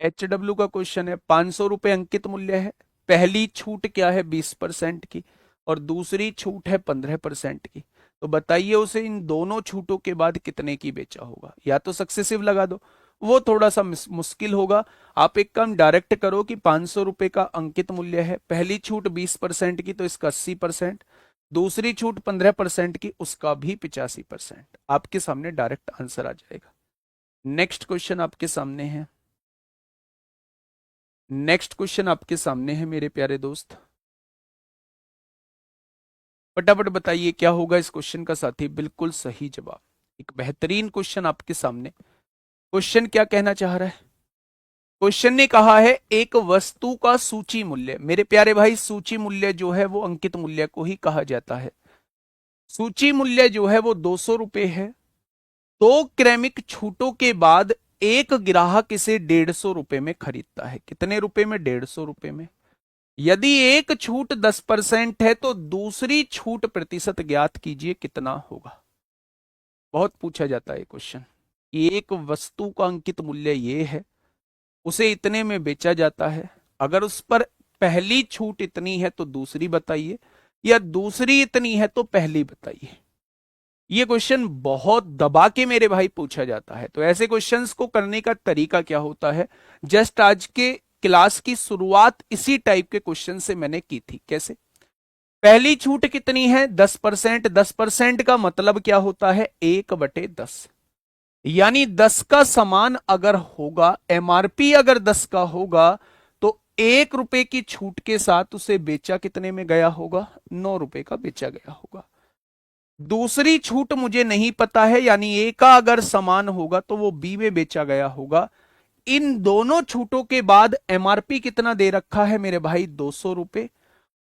HW का क्वेश्चन है, 500 रुपए अंकित मूल्य है, पहली छूट क्या है 20% की और दूसरी छूट है 15% की। तो बताइए उसे इन दोनों छूटों के बाद कितने की बेचा होगा। या तो सक्सेसिव लगा दो, वो थोड़ा सा मुश्किल होगा। आप एक काम डायरेक्ट करो कि 500 रुपए का अंकित मूल्य है, पहली छूट 20% की तो इसका 80%, दूसरी छूट 15% की उसका भी 85%। आपके सामने डायरेक्ट आंसर आ जाएगा। नेक्स्ट क्वेश्चन आपके सामने है। नेक्स्ट क्वेश्चन आपके सामने है मेरे प्यारे दोस्त। फटाफट बताइए क्या होगा इस क्वेश्चन का साथी? बिल्कुल सही जवाब। एक बेहतरीन क्वेश्चन आपके सामने। क्वेश्चन क्या कहना चाह रहा है? क्वेश्चन ने कहा है एक वस्तु का सूची मूल्य। मेरे प्यारे भाई, सूची मूल्य जो है वो अंकित मूल्य को ही कहा जाता है। सूची मूल्य जो है वो 200 रुपए है। दो क्रमिक छूटों के बाद एक ग्राहक इसे 150 रुपए में खरीदता है। कितने रुपए में? 150 रुपए में। यदि एक छूट 10% है तो दूसरी छूट प्रतिशत ज्ञात कीजिए कितना होगा। बहुत पूछा जाता है क्वेश्चन। एक वस्तु का अंकित मूल्य ये है, उसे इतने में बेचा जाता है, अगर उस पर पहली छूट इतनी है तो दूसरी बताइए, या दूसरी इतनी है तो पहली बताइए। ये क्वेश्चन बहुत दबा के मेरे भाई पूछा जाता है। तो ऐसे क्वेश्चंस को करने का तरीका क्या होता है? जस्ट आज के क्लास की शुरुआत इसी टाइप के क्वेश्चन से मैंने की थी। कैसे? पहली छूट कितनी है? 10%। 10% का मतलब क्या होता है? 1/10। यानी 10 का समान अगर होगा, एमआरपी अगर 10 का होगा, तो 1 रुपए की छूट के साथ उसे बेचा कितने में गया होगा? 9 रुपए का बेचा गया होगा। दूसरी छूट मुझे नहीं पता है, यानी ए का अगर समान होगा तो वो बी में बेचा गया होगा। इन दोनों छूटों के बाद एमआरपी कितना दे रखा है मेरे भाई? 200 रुपए,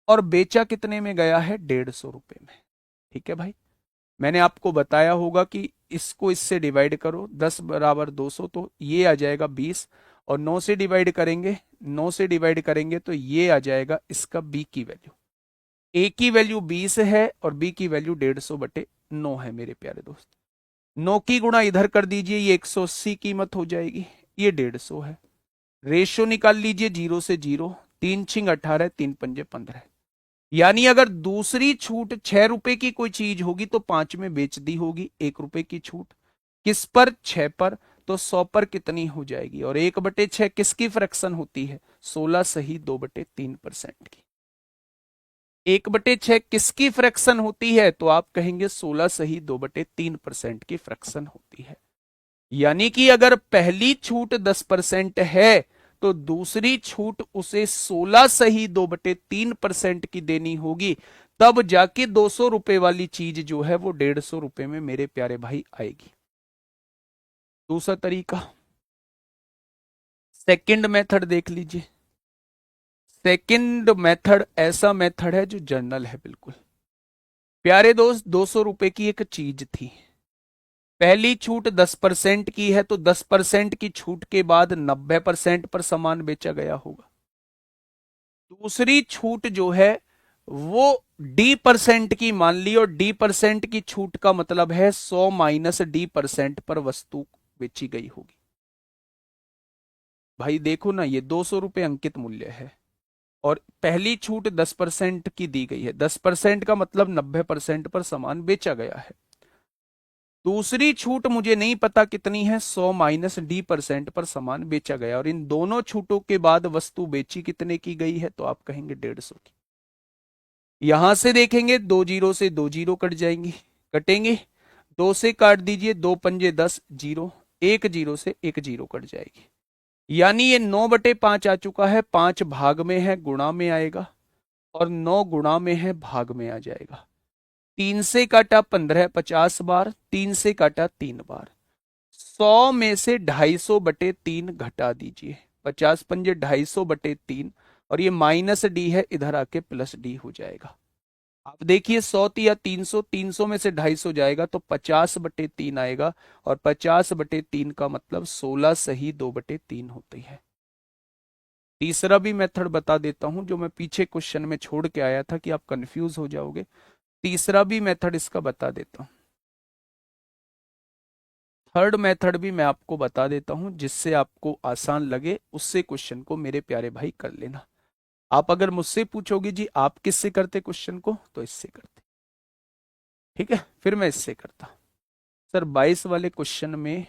और बेचा कितने में गया है? 150 रुपए में। ठीक है भाई, मैंने आपको बताया होगा कि इसको इससे डिवाइड करो, 10 बराबर 200, तो ये आ जाएगा 20, और 9 से डिवाइड करेंगे, 9 से डिवाइड करेंगे तो ये आ जाएगा इसका बी की वैल्यू। ए की वैल्यू 20 है और बी की वैल्यू 150/9 है मेरे प्यारे दोस्त। 9 की गुणा इधर कर दीजिए, ये 180 कीमत हो जाएगी, ये 150 है। रेशियो निकाल लीजिए 0 से 0, 3×6 = 18, 3×5 = 15। यानी अगर दूसरी छूट 6 रुपए की कोई चीज होगी तो 5 में बेच दी होगी। 1 रुपए की छूट किस पर? 6 पर। तो 100 पर कितनी हो जाएगी? और 1/6 किसकी फ्रैक्शन होती है? 16 सही 2/3% की। 1/6 किसकी फ्रैक्शन होती है? तो आप कहेंगे 16 सही 2/3% की फ्रैक्शन होती है। यानी कि अगर पहली छूट 10% है तो दूसरी छूट उसे 16 सही 2/3% की देनी होगी, तब जाके 200 रुपए वाली चीज जो है वो 150 रुपए में मेरे प्यारे भाई आएगी। दूसरा तरीका, सेकंड मेथड देख लीजिए। सेकंड मेथड ऐसा मेथड है जो जर्नल है बिल्कुल। प्यारे दोस्त, 200 रुपए की एक चीज थी, पहली छूट 10% की है तो 10% की छूट के बाद 90% पर सामान बेचा गया होगा। दूसरी छूट जो है वो D% की मान ली, और D% की छूट का मतलब है 100 माइनस D% पर वस्तु बेची गई होगी। भाई देखो ना, ये 200 रुपए अंकित मूल्य है और पहली छूट 10% की दी गई है। 10% का मतलब 90% पर सामान बेचा गया है। दूसरी छूट मुझे नहीं पता कितनी है, 100 माइनस D% पर सामान बेचा गया, और इन दोनों छूटों के बाद वस्तु बेची कितने की गई है? तो आप कहेंगे 150 की। यहां से देखेंगे 2 जीरो से 2 जीरो कट जाएंगी, कटेंगे। 2 से काट दीजिए, 2×5 = 10, जीरो, 1 जीरो से 1 जीरो कट जाएगी। यानी ये 9/5 आ चुका है, 5 भाग में है, गुणा में आएगा, और 9 गुणा में है, भाग में आ जाएगा। 3 से काटा 15, 50 बार, 3 से काटा 3 बार, 100 में से 250/3 घटा दीजिए, 50×5 = 250/3, और ये -D है, इधर आके +D हो जाएगा। आप देखिए 100 या 300, 300 में से 250 जाएगा तो 50/3 आएगा, और 50/3 का मतलब 16 सही 2/3 होती है। तीसरा भी मेथड बता देता हूं जो मैं पीछे क्वेश्चन में छोड़ के आया था कि आप कंफ्यूज हो जाओगे। तीसरा भी मेथड इसका बता देता हूं। थर्ड मेथड भी मैं आपको बता देता हूं, जिससे आपको आसान लगे उससे क्वेश्चन को मेरे प्यारे भाई कर लेना। आप अगर मुझसे पूछोगे जी आप किससे करते क्वेश्चन को, तो इससे करते। ठीक है, फिर मैं इससे करता। सर 22 वाले क्वेश्चन में,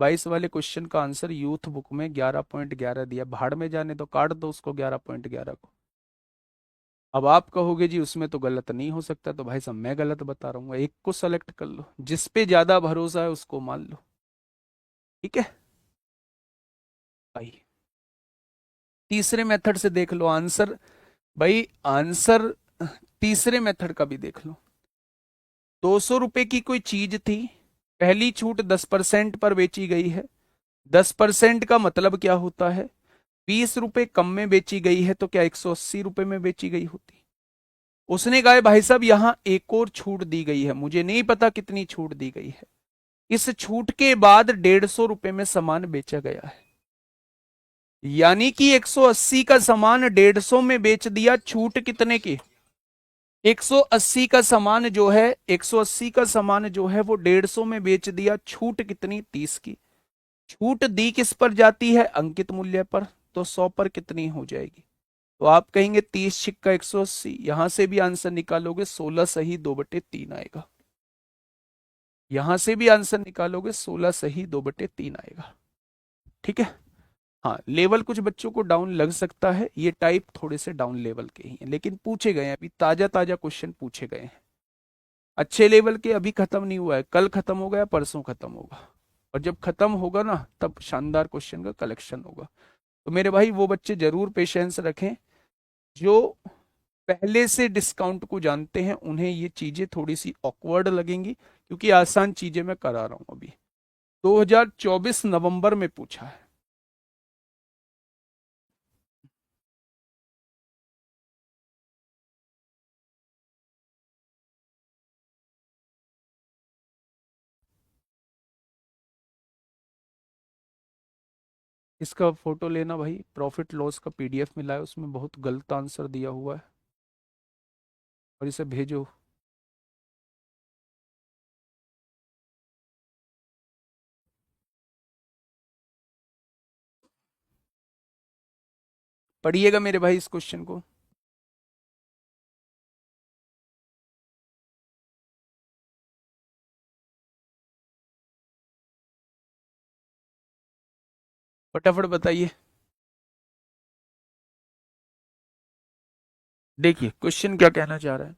22 वाले क्वेश्चन का आंसर यूथ बुक में 11.11 दिया, भाड़ में जाने तो काट दो उसको 11.11 को। अब आप कहोगे जी उसमें तो गलत नहीं हो सकता, तो भाई साहब मैं गलत बता रहा हूँ, एक को सेलेक्ट कर लो, जिस पे ज्यादा भरोसा है उसको मान लो। ठीक है भाई, तीसरे मेथड से देख लो आंसर। भाई आंसर तीसरे मेथड का भी देख लो। 200 रुपए की कोई चीज थी, पहली छूट 10% पर बेची गई है। 10% का मतलब क्या होता है, 20 रुपए कम में बेची गई है, तो क्या 180 रुपए में बेची गई होती। उसने कहा भाई साहब यहां एक और छूट दी गई है, मुझे नहीं पता कितनी छूट दी गई है, इस छूट के बाद 150 रुपए में सामान बेचा गया है। यानी कि 180 का सामान 150 में बेच दिया, छूट कितने की, 180 का सामान जो है, 180 का सामान जो है वो 150 में बेच दिया, छूट कितनी, 30 की। छूट दी किस पर जाती है, अंकित मूल्य पर, तो 100 पर कितनी हो जाएगी। तो आप कहेंगे 30 छिक्का 180, यहां से भी आंसर निकालोगे 16 सही 2/3 आएगा। यहां से भी आंसर निकालोगे 16 सही 2/3 आएगा। ठीक है। हाँ, लेवल कुछ बच्चों को डाउन लग सकता है, ये टाइप थोड़े से डाउन लेवल के ही हैं, लेकिन पूछे गए हैं, अभी ताजा ताजा क्वेश्चन पूछे गए हैं। अच्छे लेवल के अभी खत्म नहीं हुआ है, कल खत्म होगा या परसों खत्म होगा, और जब खत्म होगा ना तब शानदार क्वेश्चन का कलेक्शन होगा। तो मेरे भाई वो बच्चे जरूर पेशेंस रखें जो पहले से डिस्काउंट को जानते हैं, उन्हें ये चीजें थोड़ी सी ऑकवर्ड लगेंगी, क्योंकि आसान चीजें मैं करा रहा हूं अभी। 2024 नवंबर में पूछा है। इसका फोटो लेना भाई, प्रॉफिट लॉस का पीडीएफ मिला है, उसमें बहुत गलत आंसर दिया हुआ है, और इसे भेजो। पढ़िएगा मेरे भाई इस क्वेश्चन को। फटाफट बताइए। देखिए क्वेश्चन क्या कहना चाह रहा है।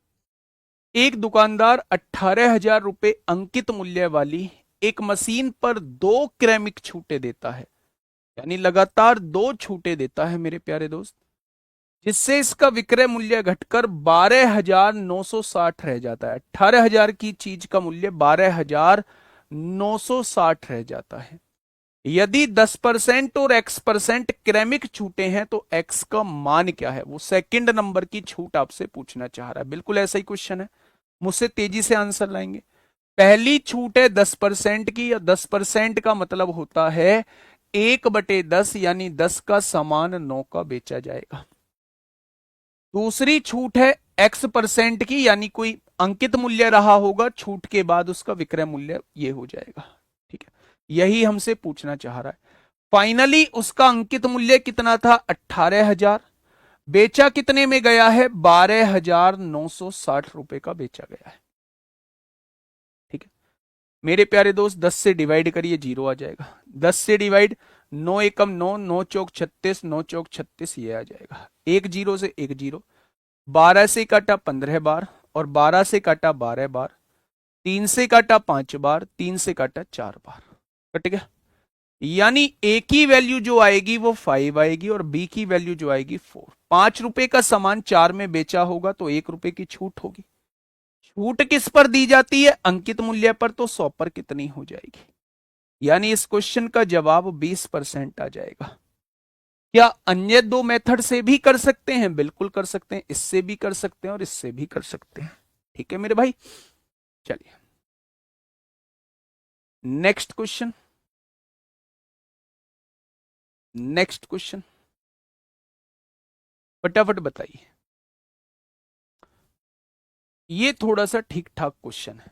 एक दुकानदार 18,000 रुपए अंकित मूल्य वाली एक मशीन पर 2 क्रमिक छूटे देता है, यानी लगातार 2 छूटे देता है मेरे प्यारे दोस्त, जिससे इसका विक्रय मूल्य घटकर 12,960 रह जाता है। 18,000 की चीज का मूल्य 12,960 रह जाता है। यदि 10% और x% क्रमिक छूटे हैं तो x का मान क्या है, वो सेकंड नंबर की छूट आपसे पूछना चाह रहा है। बिल्कुल ऐसा ही क्वेश्चन है, मुझसे तेजी से आंसर लाएंगे। पहली छूट है 10% की, या 10% का मतलब होता है 1/10, यानी 10 का सामान 9 का बेचा जाएगा। दूसरी छूट है x% की, यानी कोई अंकित मूल्य रहा होगा, छूट के बाद उसका विक्रय मूल्य ये हो जाएगा। ठीक है, यही हमसे पूछना चाह रहा है। फाइनली उसका अंकित मूल्य कितना था, 18,000, बेचा कितने में गया है, 12,960 रुपए का बेचा गया है। ठीक है मेरे प्यारे दोस्त, 10 से डिवाइड करिए, जीरो आ जाएगा। 10 से डिवाइड, 9 एकम 9, 9 चौक 36, 9 चौक 36, ये आ जाएगा। एक जीरो से एक जीरो, 12 से काटा 15 बार, और 12 से काटा 12 बार, 3 से काटा 5 बार, 3 से काटा 4 बार, कट गया। यानी ए की वैल्यू जो आएगी वो 5 आएगी, और बी की वैल्यू जो आएगी 4। 5 रुपए का सामान 4 में बेचा होगा तो 1 रुपए की छूट होगी। छूट किस पर दी जाती है, अंकित मूल्य पर, तो 100 पर कितनी हो जाएगी। यानी इस क्वेश्चन का जवाब 20% आ जाएगा। क्या अन्य दो मेथड से भी कर सकते हैं, बिल्कुल कर सकते हैं, इससे भी कर सकते हैं और इससे भी कर सकते हैं। ठीक है मेरे भाई, चलिए नेक्स्ट क्वेश्चन। नेक्स्ट क्वेश्चन, फटाफट बताइए। ये थोड़ा सा ठीक ठाक क्वेश्चन है,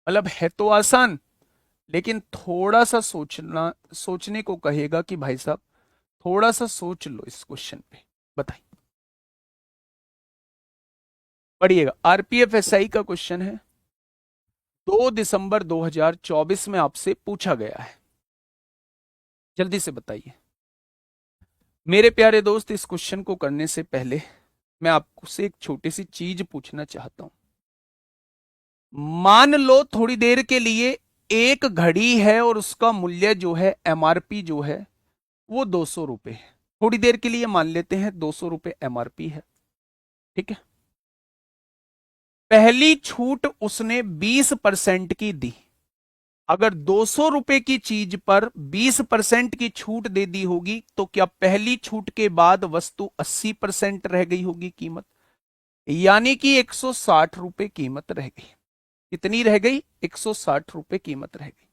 मतलब है तो आसान, लेकिन थोड़ा सा सोचने को कहेगा कि भाई साहब थोड़ा सा सोच लो इस क्वेश्चन पे। बताइए, पढ़िएगा। आरपीएफ एसआई का क्वेश्चन है, 2 दिसंबर 2024 में आपसे पूछा गया है। जल्दी से बताइए। मेरे प्यारे दोस्त, इस क्वेश्चन को करने से पहले मैं आपसे एक छोटी सी चीज पूछना चाहता हूं। मान लो थोड़ी देर के लिए एक घड़ी है और उसका मूल्य जो है, एमआरपी जो है वो 200 रुपए है। थोड़ी देर के लिए मान लेते हैं 200 रुपए एमआरपी है, ठीक है। पहली छूट उसने 20% की दी। अगर 200 रुपए की चीज पर 20% की छूट दे दी होगी तो क्या पहली छूट के बाद वस्तु 80% रह गई होगी कीमत? यानी कि 160 रुपए कीमत रह गई। कितनी रह गई? 160 रुपए कीमत रह गई।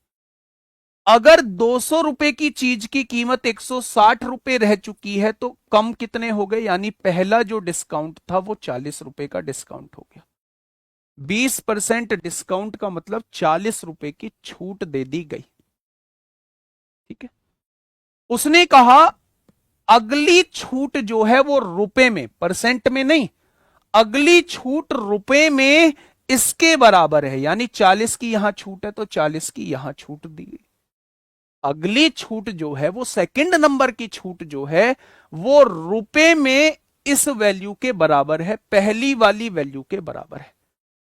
अगर 200 रुपए की चीज की कीमत 160 रुपए रह चुकी है तो कम कितने हो गए? यानी पहला जो डिस्काउंट था वो 40 रुपए का डिस्काउंट हो गया। 20% डिस्काउंट का मतलब 40 रुपए की छूट दे दी गई, ठीक है। उसने कहा अगली छूट जो है वो रुपए में, परसेंट में नहीं, अगली छूट रुपए में इसके बराबर है। यानी 40 की यहां छूट है तो 40 की यहां छूट दी गई। अगली छूट जो है वो सेकंड नंबर की छूट जो है वो रुपए में इस वैल्यू के बराबर है, पहली वाली वैल्यू के बराबर है।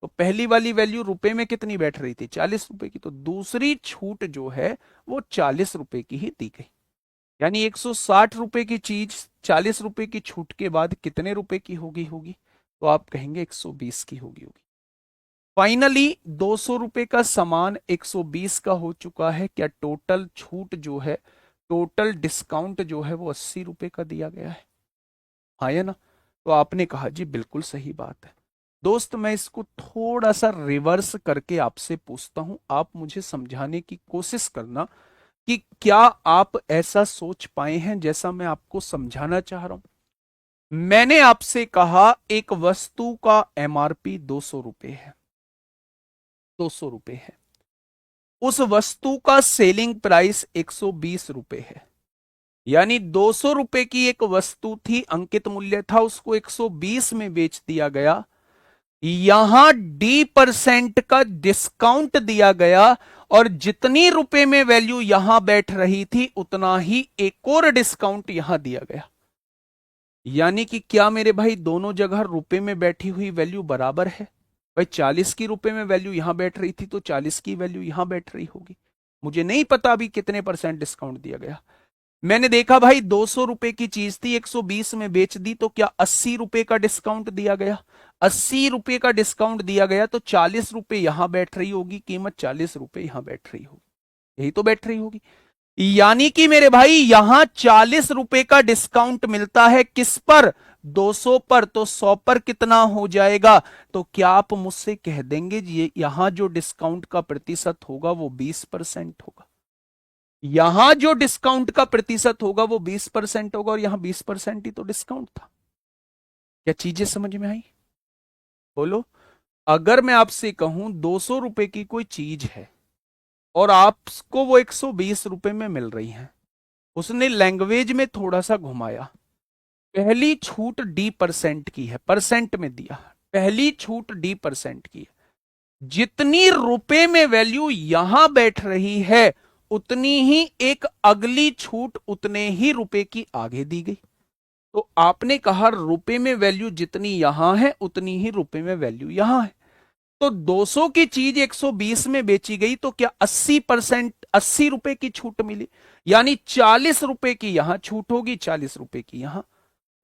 तो पहली वाली वैल्यू रुपए में कितनी बैठ रही थी? 40 रुपए की। तो दूसरी छूट जो है वो 40 रुपए की ही दी गई। यानी 160 रुपए की चीज 40 रुपए की छूट के बाद कितने रुपए की होगी? तो आप कहेंगे 120 की होगी। फाइनली 200 रुपए का सामान 120 का हो चुका है। क्या टोटल छूट जो है, टोटल डिस्काउंट जो है वो 80 रुपए का दिया गया है? हाँ या ना? तो आपने कहा जी बिल्कुल सही बात है। दोस्त, मैं इसको थोड़ा सा रिवर्स करके आपसे पूछता हूं, आप मुझे समझाने की कोशिश करना कि क्या आप ऐसा सोच पाए हैं जैसा मैं आपको समझाना चाह रहा हूं। मैंने आपसे कहा एक वस्तु का एमआरपी 200 रुपए है, 200 रुपए है। उस वस्तु का सेलिंग प्राइस 120 रुपए है। यानी 200 रुपए की एक वस्तु थी, अंकित मूल्य था, उसको 120 में बेच दिया गया। यहां D% का डिस्काउंट दिया गया और जितनी रुपए में वैल्यू यहां बैठ रही थी उतना ही एक और डिस्काउंट यहां दिया गया। यानी कि क्या मेरे भाई दोनों जगह रुपए में बैठी हुई वैल्यू बराबर है? भाई 40 की रुपए में वैल्यू यहां बैठ रही थी तो 40 की वैल्यू यहां बैठ रही होगी। मुझे नहीं पता अभी कितने परसेंट डिस्काउंट दिया गया। मैंने देखा भाई 200 रुपए की चीज थी, 120 में बेच दी, तो क्या 80 रुपए का डिस्काउंट दिया गया? 80 रुपए का डिस्काउंट दिया गया तो 40 रुपए यहां बैठ रही होगी कीमत, 40 रुपए यहां बैठ रही होगी, यही तो बैठ रही होगी। यानी कि मेरे भाई यहां 40 रुपए का डिस्काउंट मिलता है किस पर? 200 पर। तो 100 पर कितना हो जाएगा? तो क्या आप मुझसे कह देंगे जी यहां जो डिस्काउंट का प्रतिशत होगा वो 20% होगा? यहां जो डिस्काउंट का प्रतिशत होगा वो 20% होगा और यहां 20% ही तो डिस्काउंट था। क्या चीजें समझ में आई? बोलो। अगर मैं आपसे कहूं 200 रुपए की कोई चीज है और आपको वो 120 रुपए में मिल रही है, उसने लैंग्वेज में थोड़ा सा घुमाया। पहली छूट D% की है, परसेंट में दिया। पहली छूट D% की है। जितनी रुपए में वैल्यू यहां बैठ रही है उतनी ही एक अगली छूट उतने ही रुपए की आगे दी गई। तो आपने कहा रुपए में वैल्यू जितनी यहां है उतनी ही रुपए में वैल्यू यहां है। तो 200 की चीज 120 में बेची गई तो क्या 80%, 80 रुपए की छूट मिली? यानी 40 रुपए की यहां छूट होगी, 40 रुपए की यहां।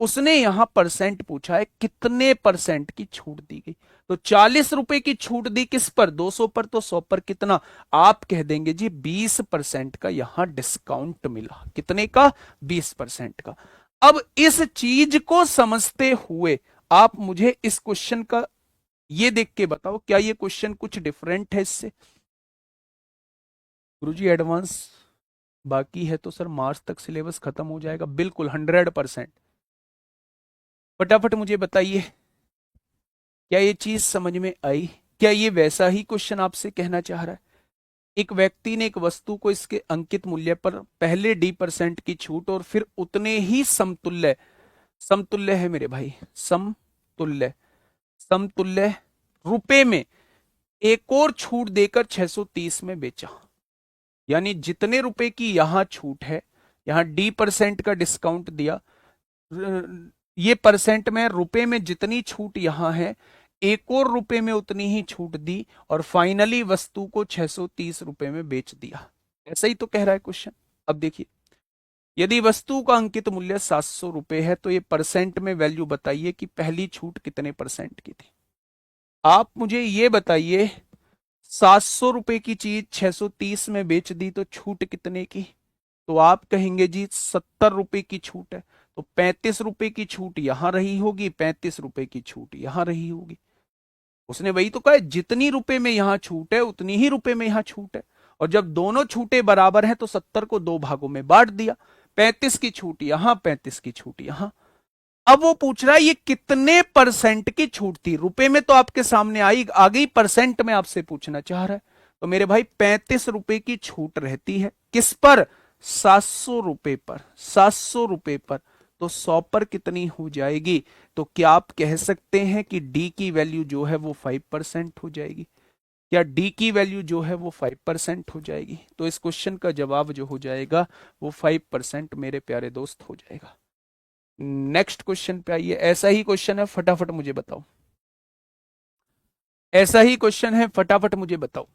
उसने यहां परसेंट पूछा है, कितने परसेंट की छूट दी गई? तो 40 रुपए की छूट दी किस पर? 200 पर। तो 100 पर कितना? आप कह देंगे जी 20% का यहां डिस्काउंट मिला। कितने का? 20% का। अब इस चीज को समझते हुए आप मुझे इस क्वेश्चन का ये देख के बताओ, क्या ये क्वेश्चन कुछ डिफरेंट है इससे? गुरुजी एडवांस बाकी है तो सर मार्च तक सिलेबस खत्म हो जाएगा। बिल्कुल 100%। फटाफट मुझे बताइए, क्या ये चीज समझ में आई? क्या ये वैसा ही क्वेश्चन आपसे कहना चाह रहा है? एक व्यक्ति ने एक वस्तु को इसके अंकित मूल्य पर पहले D% की छूट और फिर उतने ही समतुल्य, समतुल्य है मेरे भाई, समतुल्य, समतुल्य रुपए में एक और छूट देकर 630 में बेचा। यानी जितने रुपए की यहां छूट है, यहां D% का डिस्काउंट दिया, ये परसेंट में, रुपए में जितनी छूट यहां है, एक और रुपए में उतनी ही छूट दी और फाइनली वस्तु को 630 रुपए में बेच दिया। ऐसा ही तो कह रहा है क्वेश्चन। अब देखिए, यदि वस्तु का अंकित मूल्य 700 रुपए है तो ये परसेंट में वैल्यू बताइए कि पहली छूट कितने परसेंट की थी। आप मुझे ये बताइए, 700 रुपए की चीज 630 में बेच दी तो छूट कितने की? तो आप कहेंगे जी 70 रुपए की छूट है, तो 35 रुपए की छूट यहां रही होगी, 35 रुपए की छूट यहां रही होगी। उसने वही तो कहा है, जितनी रुपए में यहां छूट है उतनी ही रुपए में यहां छूट है। और जब दोनों छूटें बराबर हैं तो 70 को दो भागों में बांट दिया, 35 की छूट यहां, 35 की छूट यहां। अब वो पूछ रहा है ये कितने परसेंट की छूट थी? रुपए में तो आपके सामने आई, आ गई, परसेंट में आपसे पूछना चाह रहा है। तो मेरे भाई 35 रुपए की छूट रहती है, किस पर? 700 रुपए पर, 700 रुपए पर। तो 100 पर कितनी हो जाएगी? तो क्या आप कह सकते हैं कि डी की वैल्यू जो है वो 5% हो जाएगी? क्या डी की वैल्यू जो है वो 5% हो जाएगी? तो इस क्वेश्चन का जवाब जो हो जाएगा वो 5% मेरे प्यारे दोस्त हो जाएगा। नेक्स्ट क्वेश्चन पे आइए। ऐसा ही क्वेश्चन है, फटाफट मुझे बताओ। ऐसा ही क्वेश्चन है, फटाफट मुझे बताओ।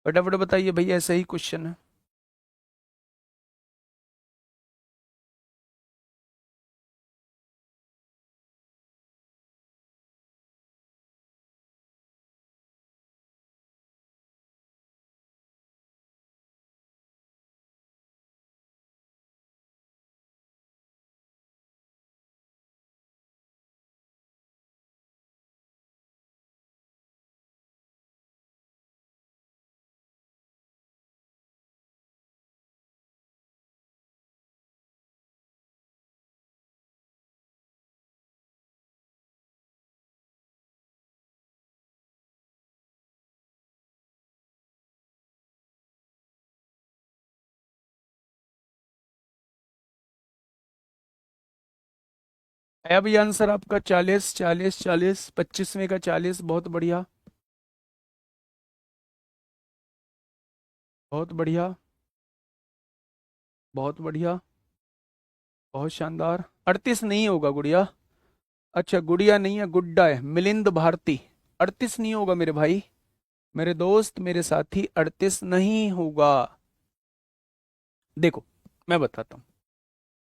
फटाफट बताइए भैया, ऐसा ही क्वेश्चन है। है भैया आंसर आपका 40, 40, 40, 25वें का 40। बहुत बढ़िया, बहुत बढ़िया, बहुत बढ़िया, बहुत शानदार। 38 नहीं होगा गुड़िया। अच्छा, गुड़िया नहीं है, गुड्डा है, मिलिंद भारती। 38 नहीं होगा मेरे भाई, मेरे दोस्त, मेरे साथी, 38 नहीं होगा। देखो, मैं बताता हूं।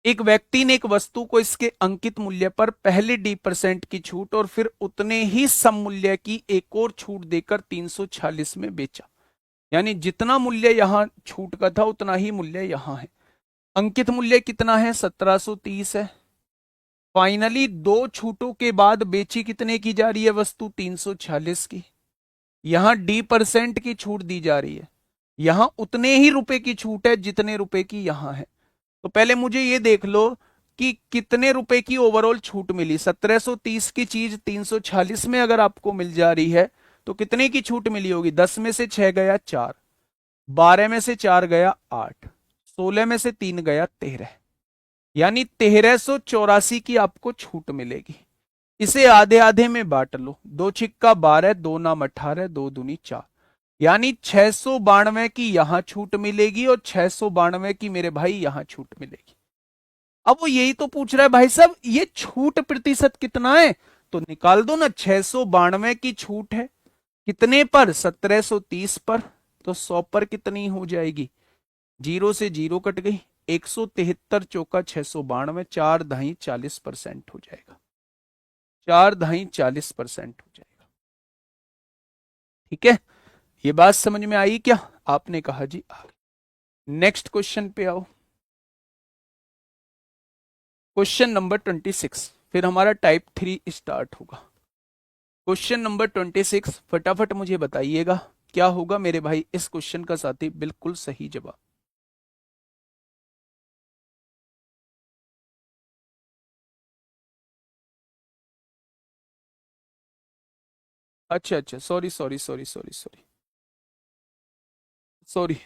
एक व्यक्ति ने एक वस्तु को इसके अंकित मूल्य पर पहले D% की छूट और फिर उतने ही सम मूल्य की एक और छूट देकर 346 में बेचा। यानी जितना मूल्य यहां छूट का था उतना ही मूल्य यहां है। अंकित मूल्य कितना है? 1730 है। फाइनली दो छूटों के बाद बेची कितने की जा रही है वस्तु? 346 की। यहां D% की छूट दी जा रही है, यहां उतने ही रुपए की छूट है जितने रुपए की यहां है। तो पहले मुझे ये देख लो कि कितने रुपए की ओवरऑल छूट मिली। 1730 की चीज 346 में अगर आपको मिल जा रही है तो कितने की छूट मिली होगी? 10 में से 6 गया 4, 12 में से 4 गया 8, 16 में से 3 गया 13, यानी 1384 की आपको छूट मिलेगी। इसे आधे आधे में बांट लो, 2 छिक्का 12, 2 नाम 18, 2 दूनी 4, यानी 692 की यहां छूट मिलेगी और 692 की मेरे भाई यहां छूट मिलेगी। अब वो यही तो पूछ रहा है भाई साहब, ये छूट प्रतिशत कितना है? तो निकाल दो ना, 692 की छूट है कितने पर? 1730 पर। तो 100 पर कितनी हो जाएगी? जीरो से जीरो कट गई, 173 चौका 692, 4 ढाई 40% हो जाएगा, 4 ढाई 40% हो जाएगा। ठीक है, ये बात समझ में आई क्या? आपने कहा जी आ गई। नेक्स्ट क्वेश्चन पे आओ। क्वेश्चन नंबर 26, फिर हमारा टाइप 3 स्टार्ट होगा। क्वेश्चन नंबर 26, फटाफट मुझे बताइएगा क्या होगा मेरे भाई इस क्वेश्चन का साथी बिल्कुल सही जवाब। अच्छा अच्छा, sorry sorry sorry sorry sorry sorry,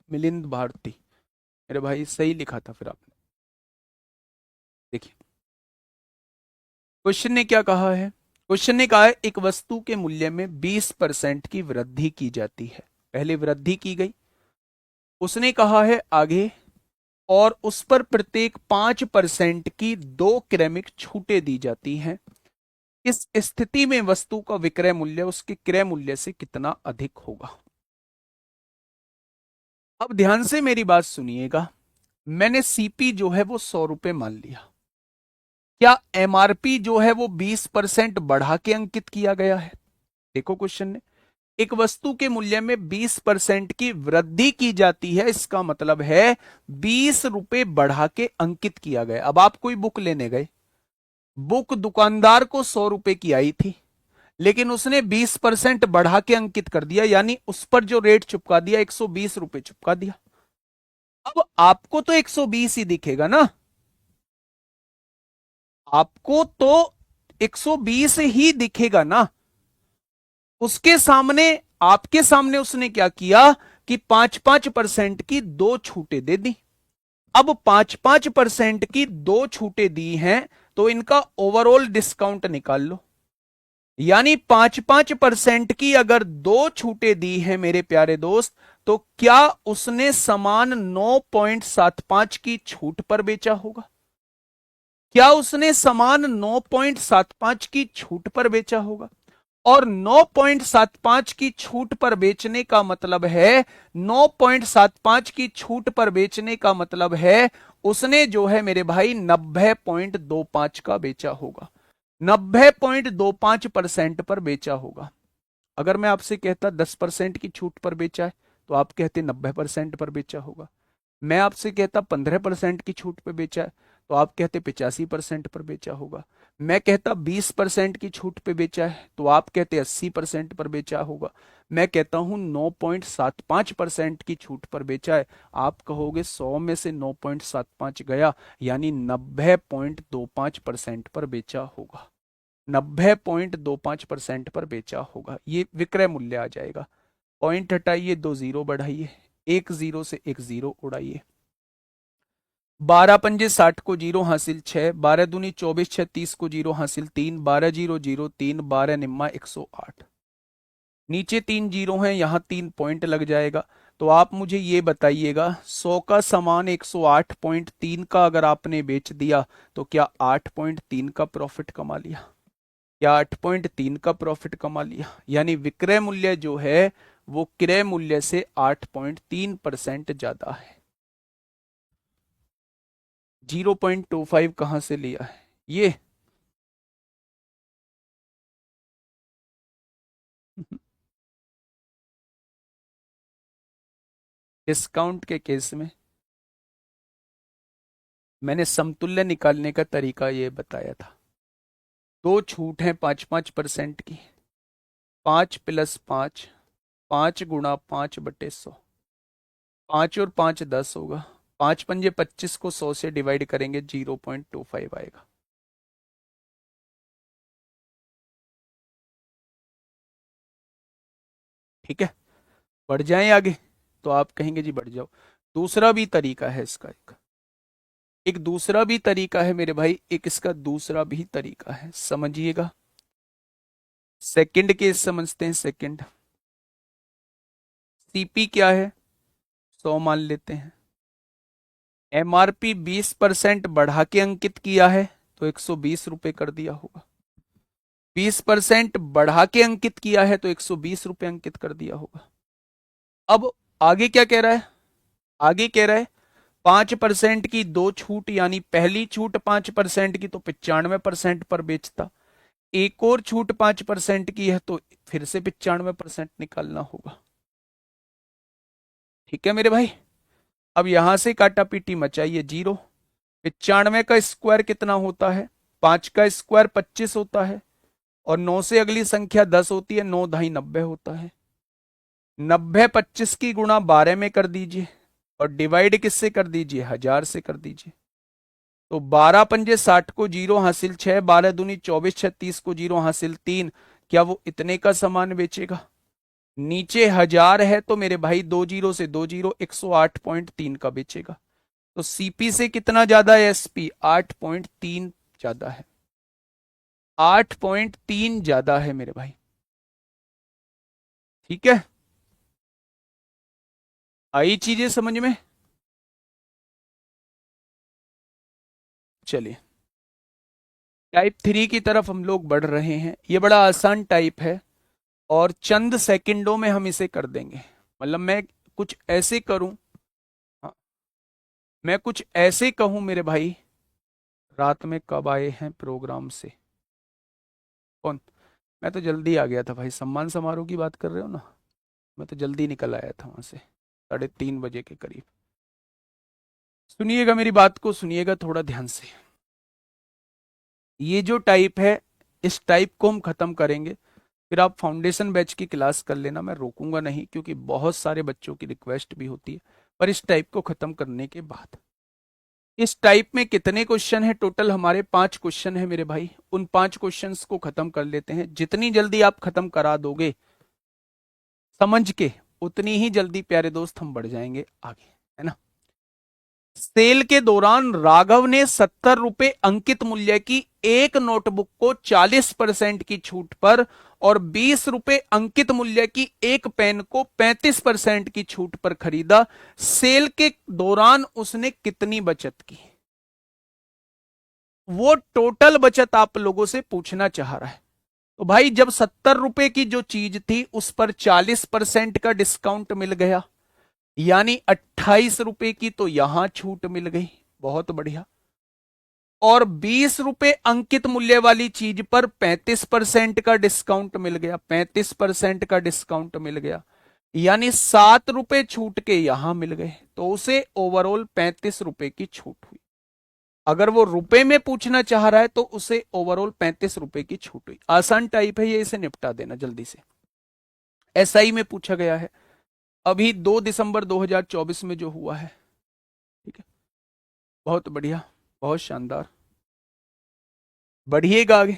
Milind Bharti. मेरे भाई सही लिखा था फिर आपने। देखिए क्वेश्चन ने क्या कहा है। क्वेश्चन ने कहा है एक वस्तु के मूल्य में 20% की वृद्धि की जाती है। पहले वृद्धि की गई, उसने कहा है आगे, और उस पर प्रत्येक 5% की 2 क्रमिक छूटें दी जाती हैं। इस स्थिति में वस्तु का विक्रय मूल्य उसके क्रय मूल्य से कितना अधिक होगा। अब ध्यान से मेरी बात सुनिएगा। मैंने सीपी जो है वो 100 रुपए मान लिया। क्या एमआरपी जो है वो 20% बढ़ा के अंकित किया गया है? देखो क्वेश्चन ने, एक वस्तु के मूल्य में 20% की वृद्धि की जाती है, इसका मतलब है 20 रुपए बढ़ा के अंकित किया गया। अब आप कोई बुक लेने गए, बुक दुकानदार को 100 रुपए की आई थी, लेकिन उसने 20% बढ़ा के अंकित कर दिया, यानी उस पर जो रेट चिपका दिया 120 रुपए चिपका दिया। अब आपको तो 120 ही दिखेगा ना, आपको तो 120 ही दिखेगा ना। उसके सामने, आपके सामने उसने क्या किया कि 5-5% की 2 छूटें दे दी। अब 5-5% की 2 छूटें दी हैं तो इनका ओवरऑल डिस्काउंट निकाल लो। यानी 5-5% की अगर 2 छूटें दी हैं मेरे प्यारे दोस्त, तो क्या उसने समान 9.75 की छूट पर बेचा होगा? क्या उसने समान 9.75 की छूट पर बेचा होगा? और 9.75 की छूट पर बेचने का मतलब है, 9.75 की छूट पर बेचने का मतलब है उसने जो है मेरे भाई 90.25 का बेचा होगा, 90.25% पर बेचा होगा। अगर मैं आपसे कहता 10% की छूट पर बेचा है तो आप कहते 90% पर बेचा होगा। मैं आपसे कहता 15% की छूट पर बेचा है तो आप कहते 85% पर बेचा होगा। मैं कहता 20% की छूट पे बेचा है तो आप कहते 80% पर बेचा होगा। मैं कहता हूं 9.75% की छूट पर बेचा है, आप कहोगे 100 में से 9.75 गया, यानी 90.25% पर बेचा होगा। 90.25% पर बेचा होगा, ये विक्रय मूल्य आ जाएगा। पॉइंट हटाइए, 2 जीरो बढ़ाइए, 1 जीरो से 1 जीरो उड़ाइए। 12 पंजे 60 को जीरो हासिल 6, 12 दूनी 24, 36 को जीरो हासिल 3, 12 0 0 3, 12 निम्मा 108। नीचे 3 जीरो हैं, यहां 3 पॉइंट लग जाएगा। तो आप मुझे ये बताइएगा 100 का सामान 108.3 का अगर आपने बेच दिया तो क्या 8.3 का प्रॉफिट कमा लिया? क्या 8.3 का प्रॉफिट कमा लिया? यानी विक्रय मूल्य जो है वो क्रय मूल्य से 8.3% ज्यादा है। 0.25 कहां से लिया है ये? डिस्काउंट के केस में मैंने समतुल्य निकालने का तरीका ये बताया था। 2 छूट है 5-5% की, 5 + 5, 5 × 5/100, 5 और 5 10 होगा। 5 पंजे 25 को 100 से डिवाइड करेंगे 0.25 आएगा। ठीक है, बढ़ जाएं आगे तो आप कहेंगे जी बढ़ जाओ। दूसरा भी तरीका है इसका, एक दूसरा भी तरीका है मेरे भाई, एक इसका दूसरा भी तरीका है, समझिएगा। सेकंड केस समझते हैं। सेकंड, सीपी क्या है? 100 मान लेते हैं। एमआरपी 20% बढ़ा के अंकित किया है तो 120 रुपए कर दिया होगा। 20% बढ़ा के अंकित किया है तो 120 रुपए अंकित कर दिया होगा। अब आगे क्या कह रहा है? आगे कह रहा है 5% की 2 छूट, यानी पहली छूट 5% की तो 95% पर बेचता। एक और छूट 5% की है तो फिर से 95% निकालना होगा। ठीक है मेरे भाई, अब यहां से काटा पीटी मचाइए, 0। 95 का स्क्वायर कितना होता है? 5 का स्क्वायर 25 होता है, और 9 से अगली संख्या 10 होती है, 9 ढाई 90 होता है। 90 25 की गुणा 12 में कर दीजिए, और डिवाइड किससे कर दीजिए? 1000 से कर दीजिए। तो 12 पंजे 60 को 0 हासिल 6, 12 दूनी 24, 36 को 0 हासिल 3। क्या वो इतने का सामान बेचेगा? नीचे 1000 है तो मेरे भाई 2 जीरो से 2 जीरो, 108.3 का बेचेगा। तो सीपी से कितना ज्यादा है? एसपी 8.3 ज्यादा है, 8.3 ज्यादा है मेरे भाई। ठीक है, आई चीजें समझ में? चलिए, टाइप 3 की तरफ हम लोग बढ़ रहे हैं। ये बड़ा आसान टाइप है और चंद सेकंडों में हम इसे कर देंगे। मतलब मैं कुछ ऐसे करूं, हाँ, मैं कुछ ऐसे कहूं मेरे भाई। रात में कब आए हैं प्रोग्राम से? कौन? मैं तो जल्दी आ गया था भाई, सम्मान समारोह की बात कर रहे हो ना? मैं तो जल्दी निकल आया था वहां से, 3:30 बजे के करीब। सुनिएगा मेरी बात को, सुनिएगा थोड़ा ध्यान से। ये जो टाइप है, इस टाइप को हम खत्म करेंगे, फिर आप फाउंडेशन बैच की क्लास कर लेना, मैं रोकूंगा नहीं, क्योंकि बहुत सारे बच्चों की रिक्वेस्ट भी होती है। पर इस टाइप को खत्म करने के बाद, इस टाइप में कितने क्वेश्चन है टोटल? हमारे 5 क्वेश्चन है मेरे भाई। उन 5 क्वेश्चंस को खत्म कर लेते हैं। जितनी जल्दी आप खत्म करा दोगे समझ के, उतनी ही जल्दी प्यारे दोस्त हम बढ़ जाएंगे आगे, है ना? सेल के दौरान राघव ने 70 रुपए अंकित मूल्य की एक नोटबुक को 40% की छूट पर और 20 रुपए अंकित मूल्य की एक पेन को 35% की छूट पर खरीदा। सेल के दौरान उसने कितनी बचत की? वो टोटल बचत आप लोगों से पूछना चाह रहा है। तो भाई, जब 70 रुपए की जो चीज थी उस पर 40% का डिस्काउंट मिल गया, यानी 28 रुपए की तो यहां छूट मिल गई, बहुत बढ़िया। और 20 रुपए अंकित मूल्य वाली चीज पर 35% का डिस्काउंट मिल गया, 35% का डिस्काउंट मिल गया, यानी 7 रुपए छूट के यहां मिल गए, तो उसे ओवरऑल 35 रुपए की छूट हुई। अगर वो रुपए में पूछना चाह रहा है तो उसे ओवरऑल 35 रुपए की छूट हुई। आसान टाइप है ये, इसे निपटा देना जल्दी से। एसआई में पूछा गया है अभी 2 दिसंबर 2024 में जो हुआ है। ठीक है, बहुत बढ़िया, बहुत शानदार, बढ़िएगा आगे।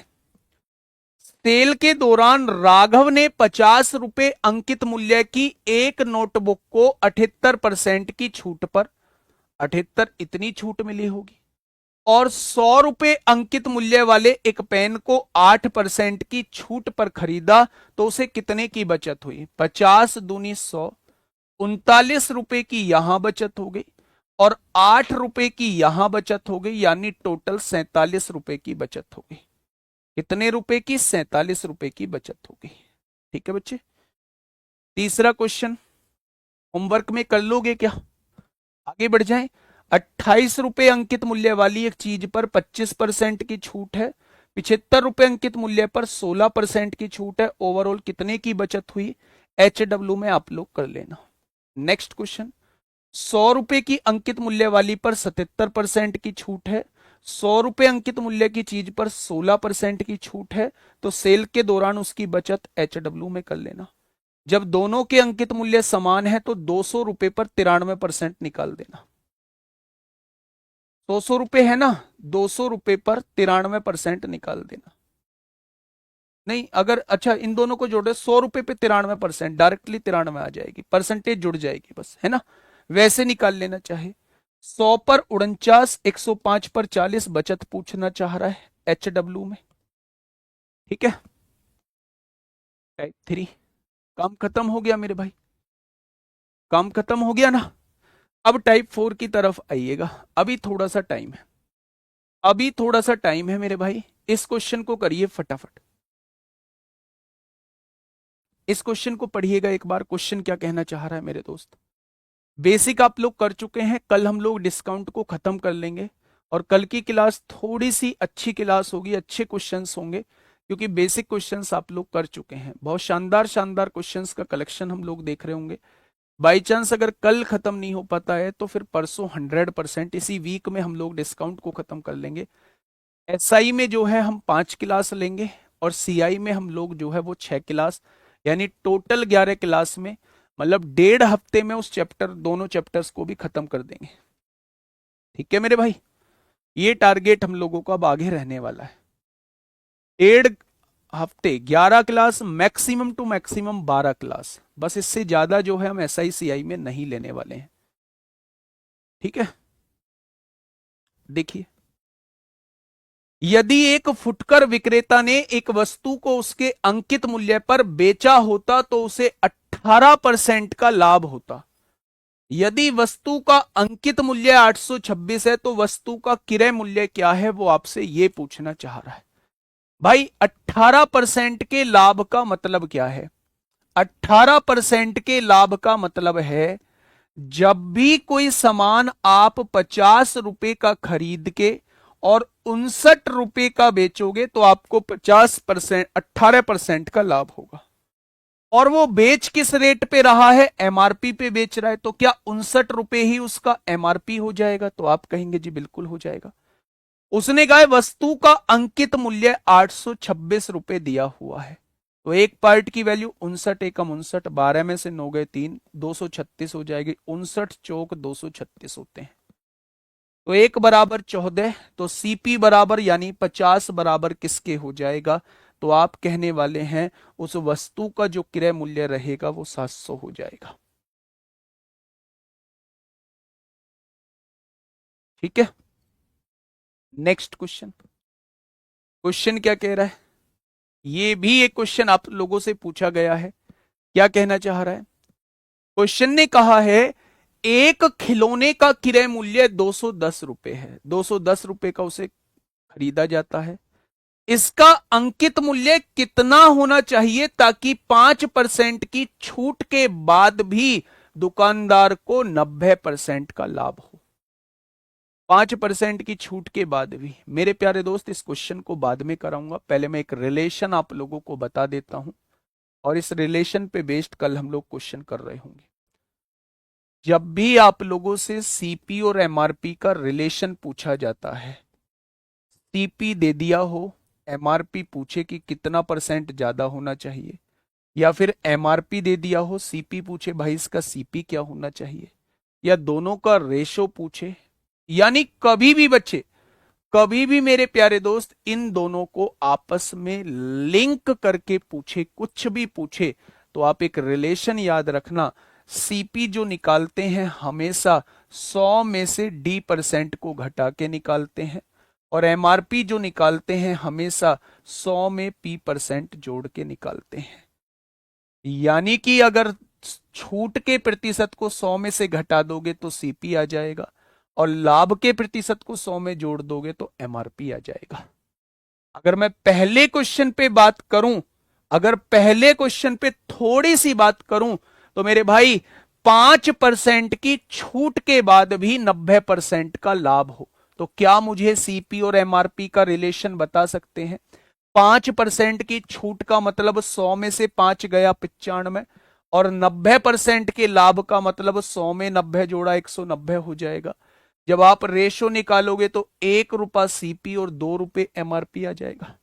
सेल के दौरान राघव ने 50 रुपए अंकित मूल्य की एक नोटबुक को 78% की छूट पर, 78 इतनी छूट मिली होगी, और 100 रुपए अंकित मूल्य वाले एक पेन को 8% की छूट पर खरीदा, तो उसे कितने की बचत हुई? 50 दूनी 100, 39 रुपए की यहां बचत हो गई, और 8 रुपए की यहां बचत हो गई, यानी टोटल 47 रुपए की बचत हो गई। कितने रुपए की? 47 रुपए की बचत हो गई। ठीक है बच्चे, तीसरा क्वेश्चन होमवर्क में कर लोगे क्या? आगे बढ़ जाएं। 28 रुपए अंकित मूल्य वाली एक चीज पर 25% की छूट है, 75 रुपए अंकित मूल्य पर 16% की छूट है, ओवरऑल कितने की बचत हुई? HW में आप लोग कर लेना। नेक्स्ट क्वेश्चन, 100 रुपए की अंकित मूल्य वाली पर 77% की छूट है, 100 रुपए अंकित मूल्य की चीज पर 16% की छूट है, तो सेल के दौरान उसकी बचत HW में कर लेना। जब दोनों के अंकित मूल्य समान है तो 200 रुपए पर 93% निकाल देना। 100 रुपए है ना, 200 रुपए पर 93% निकाल देना। नहीं, अगर अच्छा इन दोनों को जोड़े, 100 रुपए पे 93%, डायरेक्टली 93 आ जाएगी, परसेंटेज जुड़ जाएगी बस, है ना? वैसे निकाल लेना चाहे। 100 पर 49, 105 पर 40 बचत पूछना चाह रहा है HW में। ठीक है, टाइप 3 काम खत्म हो गया मेरे भाई, काम खत्म हो गया ना? अब टाइप 4 की तरफ आइएगा। अभी थोड़ा सा टाइम है, अभी थोड़ा सा टाइम है मेरे भाई। इस क्वेश्चन को करिए फटाफट, इस क्वेश्चन को पढ़िएगा एक बार। क्वेश्चन क्या कहना चाह रहा है मेरे दोस्त? बेसिक आप लोग कर चुके हैं, कल हम लोग डिस्काउंट को खत्म कर लेंगे, और कल की क्लास थोड़ी सी अच्छी क्लास होगी, अच्छे क्वेश्चंस होंगे, क्योंकि बेसिक क्वेश्चंस आप लोग कर चुके हैं। बहुत शानदार शानदार क्वेश्चंस का कलेक्शन हम लोग देख रहे होंगे। बाई चांस अगर कल खत्म नहीं हो पाता है तो फिर परसों 100% इसी वीक में हम लोग डिस्काउंट को खत्म कर लेंगे। एसआई में जो है हम 5 क्लास लेंगे और सीआई में हम लोग जो है वो 6 क्लास, यानी टोटल 11 क्लास में, मतलब 1.5 हफ्ते में उस चैप्टर, दोनों चैप्टर्स को भी खत्म कर देंगे। ठीक है मेरे भाई, ये टारगेट हम लोगों का अब आगे रहने वाला है। 1.5 हफ्ते 11 class, maximum to maximum 12 class, बस इससे ज्यादा जो है हम एसआई सीआई में नहीं लेने वाले हैं। ठीक है, देखिए, यदि एक फुटकर विक्रेता ने एक वस्तु को उसके अंकित मूल्य पर बेचा होता तो उसे 18% का लाभ होता। यदि वस्तु का अंकित मूल्य 826 है तो वस्तु का क्रय मूल्य क्या है, वो आपसे ये पूछना चाह रहा है। भाई 18% के लाभ का मतलब क्या है? 18% के लाभ का मतलब है, जब भी कोई सामान आप 50 रुपए का खरीद के और 59 रुपए का बेचोगे तो आपको 50%, 18% का लाभ होगा। और वो बेच किस रेट पे रहा है? एमआरपी पे बेच रहा है, तो क्या 59 रुपए ही उसका एमआरपी हो जाएगा? तो आप कहेंगे जी बिल्कुल हो जाएगा। उसने कहा वस्तु का अंकित मूल्य 826 रुपए दिया हुआ है, तो एक पार्ट की वैल्यू 59 एकम 59, 12 में से 9 गए 3, 236 हो जाएगी। 59 चौक 236 होते हैं, तो 1 बराबर 14, तो सीपी बराबर यानी 50 बराबर किसके हो जाएगा? तो आप कहने वाले हैं उस वस्तु का जो क्रय मूल्य रहेगा वो 700 हो जाएगा। ठीक है, नेक्स्ट क्वेश्चन। क्वेश्चन क्या कह रहा है? ये भी एक क्वेश्चन आप लोगों से पूछा गया है। क्या कहना चाह रहा है? क्वेश्चन ने कहा है एक खिलौने का क्रय मूल्य 210 रुपए है, 210 रुपए का उसे खरीदा जाता है। इसका अंकित मूल्य कितना होना चाहिए ताकि 5% की छूट के बाद भी दुकानदार को 90% का लाभ हो? 5% की छूट के बाद भी। मेरे प्यारे दोस्त, इस क्वेश्चन को बाद में कराऊंगा, पहले मैं एक रिलेशन आप लोगों को बता देता हूं और इस रिलेशन पे बेस्ड कल हम लोग क्वेश्चन कर रहे होंगे। जब भी आप लोगों से सीपी और एमआरपी का रिलेशन पूछा जाता है, सीपी दे दिया हो, एमआरपी पूछे कि कितना परसेंट ज्यादा होना चाहिए, या फिर एमआरपी दे दिया हो, सीपी पूछे भाई इसका सीपी क्या होना चाहिए, या दोनों का रेशो पूछे, यानी कभी भी बच्चे, कभी भी मेरे प्यारे दोस्त इन दोनों को आपस में लिंक करके पूछे, कुछ भी पूछे, तो आप एक रिलेशन याद रखना। सीपी जो निकालते हैं हमेशा 100 में से D% को घटा के निकालते हैं, और एमआरपी जो निकालते हैं हमेशा 100 में P% जोड़ के निकालते हैं। यानी कि अगर छूट के प्रतिशत को 100 में से घटा दोगे तो सीपी आ जाएगा, और लाभ के प्रतिशत को 100 में जोड़ दोगे तो एमआरपी आ जाएगा। अगर मैं पहले क्वेश्चन पे बात करूं, अगर पहले क्वेश्चन पे थोड़ी सी बात करूं, तो मेरे भाई 5% की छूट के बाद भी 90% का लाभ हो, तो क्या मुझे सीपी और एमआरपी का रिलेशन बता सकते हैं? 5% की छूट का मतलब 100 में से 5 गया 95, और 90% के लाभ का मतलब 100 में 90 जोड़ा 190 हो जाएगा। जब आप रेशो निकालोगे तो 1 रुपया सीपी और 2 रुपए एमआरपी आ जाएगा।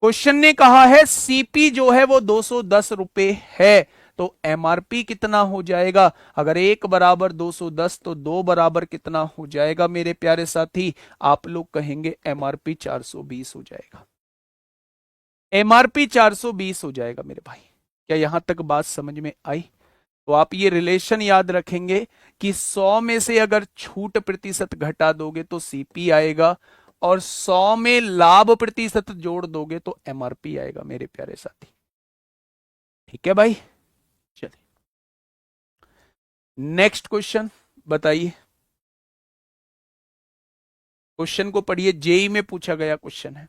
क्वेश्चन ने कहा है सीपी जो है वो 210 रुपए है, तो एमआरपी कितना हो जाएगा? अगर 1 बराबर 210 तो 2 बराबर कितना हो जाएगा मेरे प्यारे साथी? आप लोग कहेंगे एमआरपी 420 हो जाएगा। एमआरपी 420 हो जाएगा मेरे भाई। क्या यहां तक बात समझ में आई? तो आप ये रिलेशन याद रखेंगे कि 100 में से अगर छूट प्रतिशत घटा दोगे तो सीपी आएगा, और 100 में लाभ प्रतिशत जोड़ दोगे तो एमआरपी आएगा मेरे प्यारे साथी। ठीक है भाई, चलिए नेक्स्ट क्वेश्चन बताइए। क्वेश्चन को पढ़िए, जेई में पूछा गया क्वेश्चन है,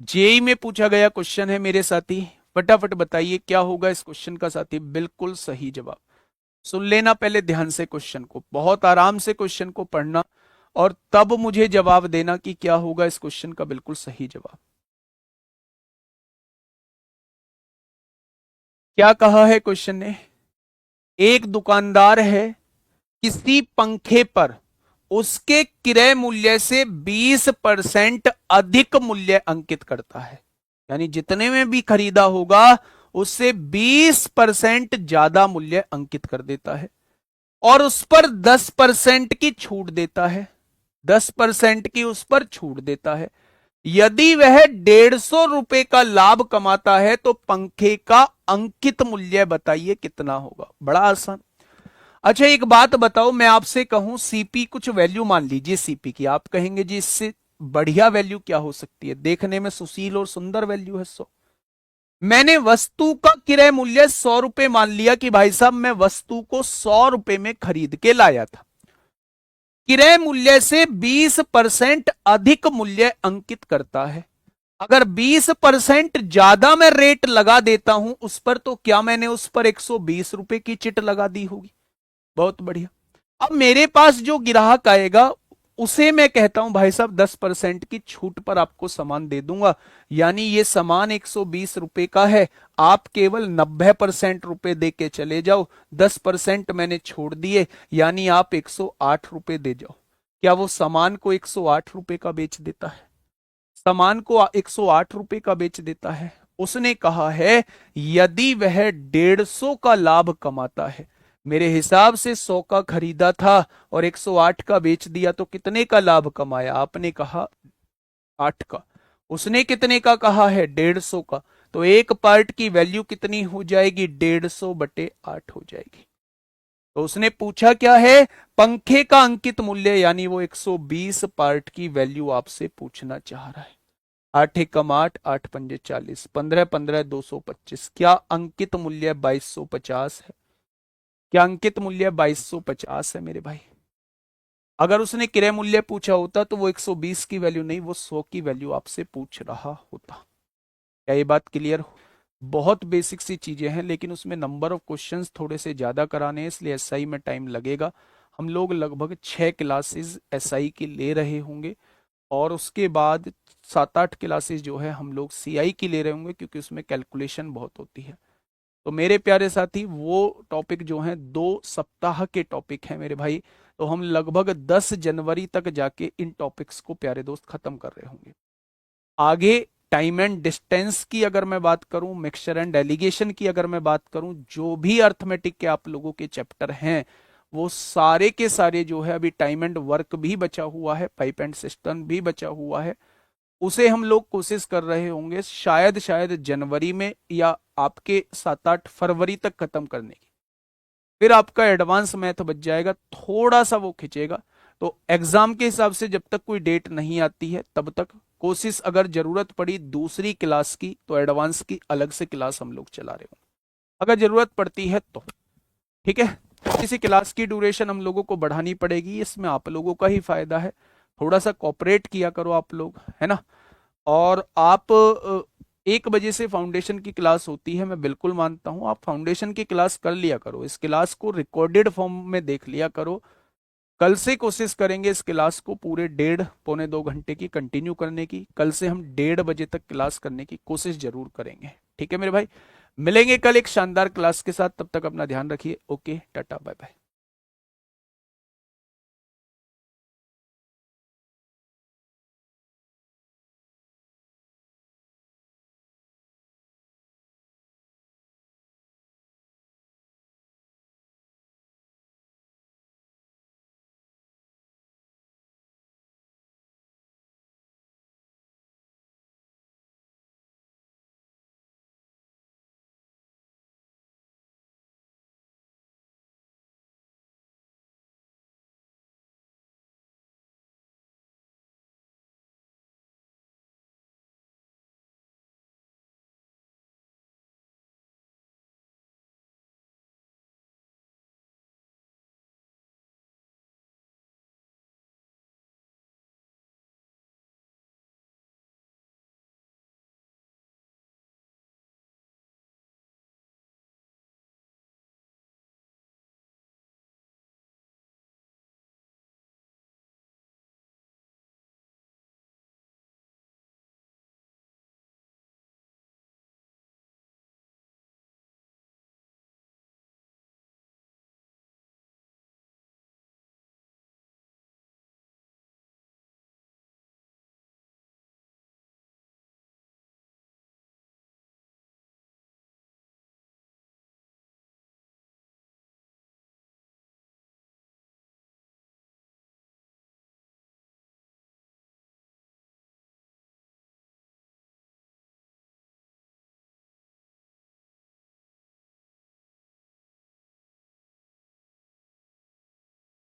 जेई में पूछा गया क्वेश्चन है मेरे साथी। फटाफट बताइए क्या होगा इस क्वेश्चन का साथी? बिल्कुल सही जवाब। सुन लेना पहले ध्यान से क्वेश्चन को, बहुत आराम से क्वेश्चन को पढ़ना और तब मुझे जवाब देना कि क्या होगा इस क्वेश्चन का बिल्कुल सही जवाब। क्या कहा है क्वेश्चन ने? एक दुकानदार है, किसी पंखे पर उसके क्रय मूल्य से 20% अधिक मूल्य अंकित करता है, यानी जितने में भी खरीदा होगा उससे 20% ज्यादा मूल्य अंकित कर देता है और उस पर 10% की छूट देता है, 10% की उस पर छूट देता है। यदि वह 150 रुपए का लाभ कमाता है तो पंखे का अंकित मूल्य बताइए कितना होगा। बड़ा आसान। अच्छा एक बात बताओ, मैं आपसे कहूं सीपी कुछ वैल्यू मान लीजिए सीपी की, आप कहेंगे जी इससे बढ़िया वैल्यू क्या हो सकती है, देखने में सुशील और सुंदर वैल्यू है 100। मैंने वस्तु का क्रय मूल्य 100 रुपए मान लिया कि भाई साहब मैं वस्तु को 100 रुपए में खरीद के लाया था, क्रय मूल्य से 20% अधिक मूल्य अंकित करता है। अगर 20% ज्यादा मैं रेट लगा देता हूं उस पर, तो क्या मैंने उस पर 120 रुपए की चिट लगा दी होगी? बहुत बढ़िया। अब मेरे पास जो ग्राहक आएगा उसे मैं कहता हूं भाई साहब 10% की छूट पर आपको सामान दे दूंगा, यानी ये सामान 120 रुपए का है, आप केवल 90% रुपए दे के चले जाओ, 10% मैंने छोड़ दिए, यानी आप 108 रुपए दे जाओ। क्या वो सामान को 108 रुपए का बेच देता है? सामान को 108 रुपए का बेच देता है। उसने कहा है यदि वह 150 का लाभ कमाता है, मेरे हिसाब से 100 का खरीदा था और 108 का बेच दिया, तो कितने का लाभ कमाया? आपने कहा 8 का, उसने कितने का कहा है? 150 का। तो एक पार्ट की वैल्यू कितनी हो जाएगी? 150/8 हो जाएगी। तो उसने पूछा क्या है? पंखे का अंकित मूल्य, यानी वो 120 पार्ट की वैल्यू आपसे पूछना चाह रहा है। 8 एकम 8, 8 पंजे 40, 15 15 225। क्या अंकित मूल्य 2250 है? क्या अंकित मूल्य 2250 है मेरे भाई? अगर उसने क्रय मूल्य पूछा होता तो वो 120 की वैल्यू नहीं, वो 100 की वैल्यू आपसे पूछ रहा होता। क्या ये बात क्लियर हो? बहुत बेसिक सी चीजें हैं, लेकिन उसमें नंबर ऑफ क्वेश्चंस थोड़े से ज्यादा कराने हैं, इसलिए एसआई में टाइम लगेगा। हम लोग लगभग 6 क्लासेस एसआई की ले रहे होंगे और उसके बाद 7 8 क्लासेस जो है हम लोग सीआई की ले रहे होंगे, क्योंकि उसमें कैलकुलेशन बहुत होती है। तो मेरे प्यारे साथी वो टॉपिक जो हैं 2 सप्ताह के टॉपिक हैं मेरे भाई, तो हम लगभग 10 जनवरी तक जाके इन टॉपिक्स को प्यारे दोस्त खत्म कर रहे होंगे। आगे टाइम एंड डिस्टेंस की अगर मैं बात करूं, मिक्सचर एंड डेलीगेशन की अगर मैं बात करूं, जो भी अर्थमेटिक के आप लोगों के चैप्टर हैं वो सारे के सारे जो है, अभी टाइम एंड वर्क भी बचा हुआ है, पाइप एंड सिस्टम भी बचा हुआ है, उसे हम लोग कोशिश कर रहे होंगे शायद जनवरी में या आपके 7 8 फरवरी तक खत्म करने की। फिर आपका एडवांस मैथ बच जाएगा, थोड़ा सा वो खिंचेगा। तो एग्जाम के हिसाब से जब तक कोई डेट नहीं आती है तब तक कोशिश, अगर जरूरत पड़ी दूसरी क्लास की तो एडवांस की अलग से क्लास हम लोग चला रहे होंगे, अगर जरूरत पड़ती है तो। ठीक है, किसी क्लास की ड्यूरेशन हम लोगों को बढ़ानी पड़ेगी, इसमें आप लोगों का ही फायदा है। थोड़ा सा कॉपरेट किया करो आप लोग, है ना। और आप 1 बजे से फाउंडेशन की क्लास होती है, मैं बिल्कुल मानता हूं आप फाउंडेशन की क्लास कर लिया करो, इस क्लास को रिकॉर्डेड फॉर्म में देख लिया करो। कल से कोशिश करेंगे इस क्लास को पूरे 1.5 पौने 2 घंटे की कंटिन्यू करने की। कल से हम 1:30 बजे तक क्लास करने की कोशिश जरूर करेंगे। ठीक है मेरे भाई, मिलेंगे कल एक शानदार क्लास के साथ, तब तक अपना ध्यान रखिए। Okay, tata bye bye.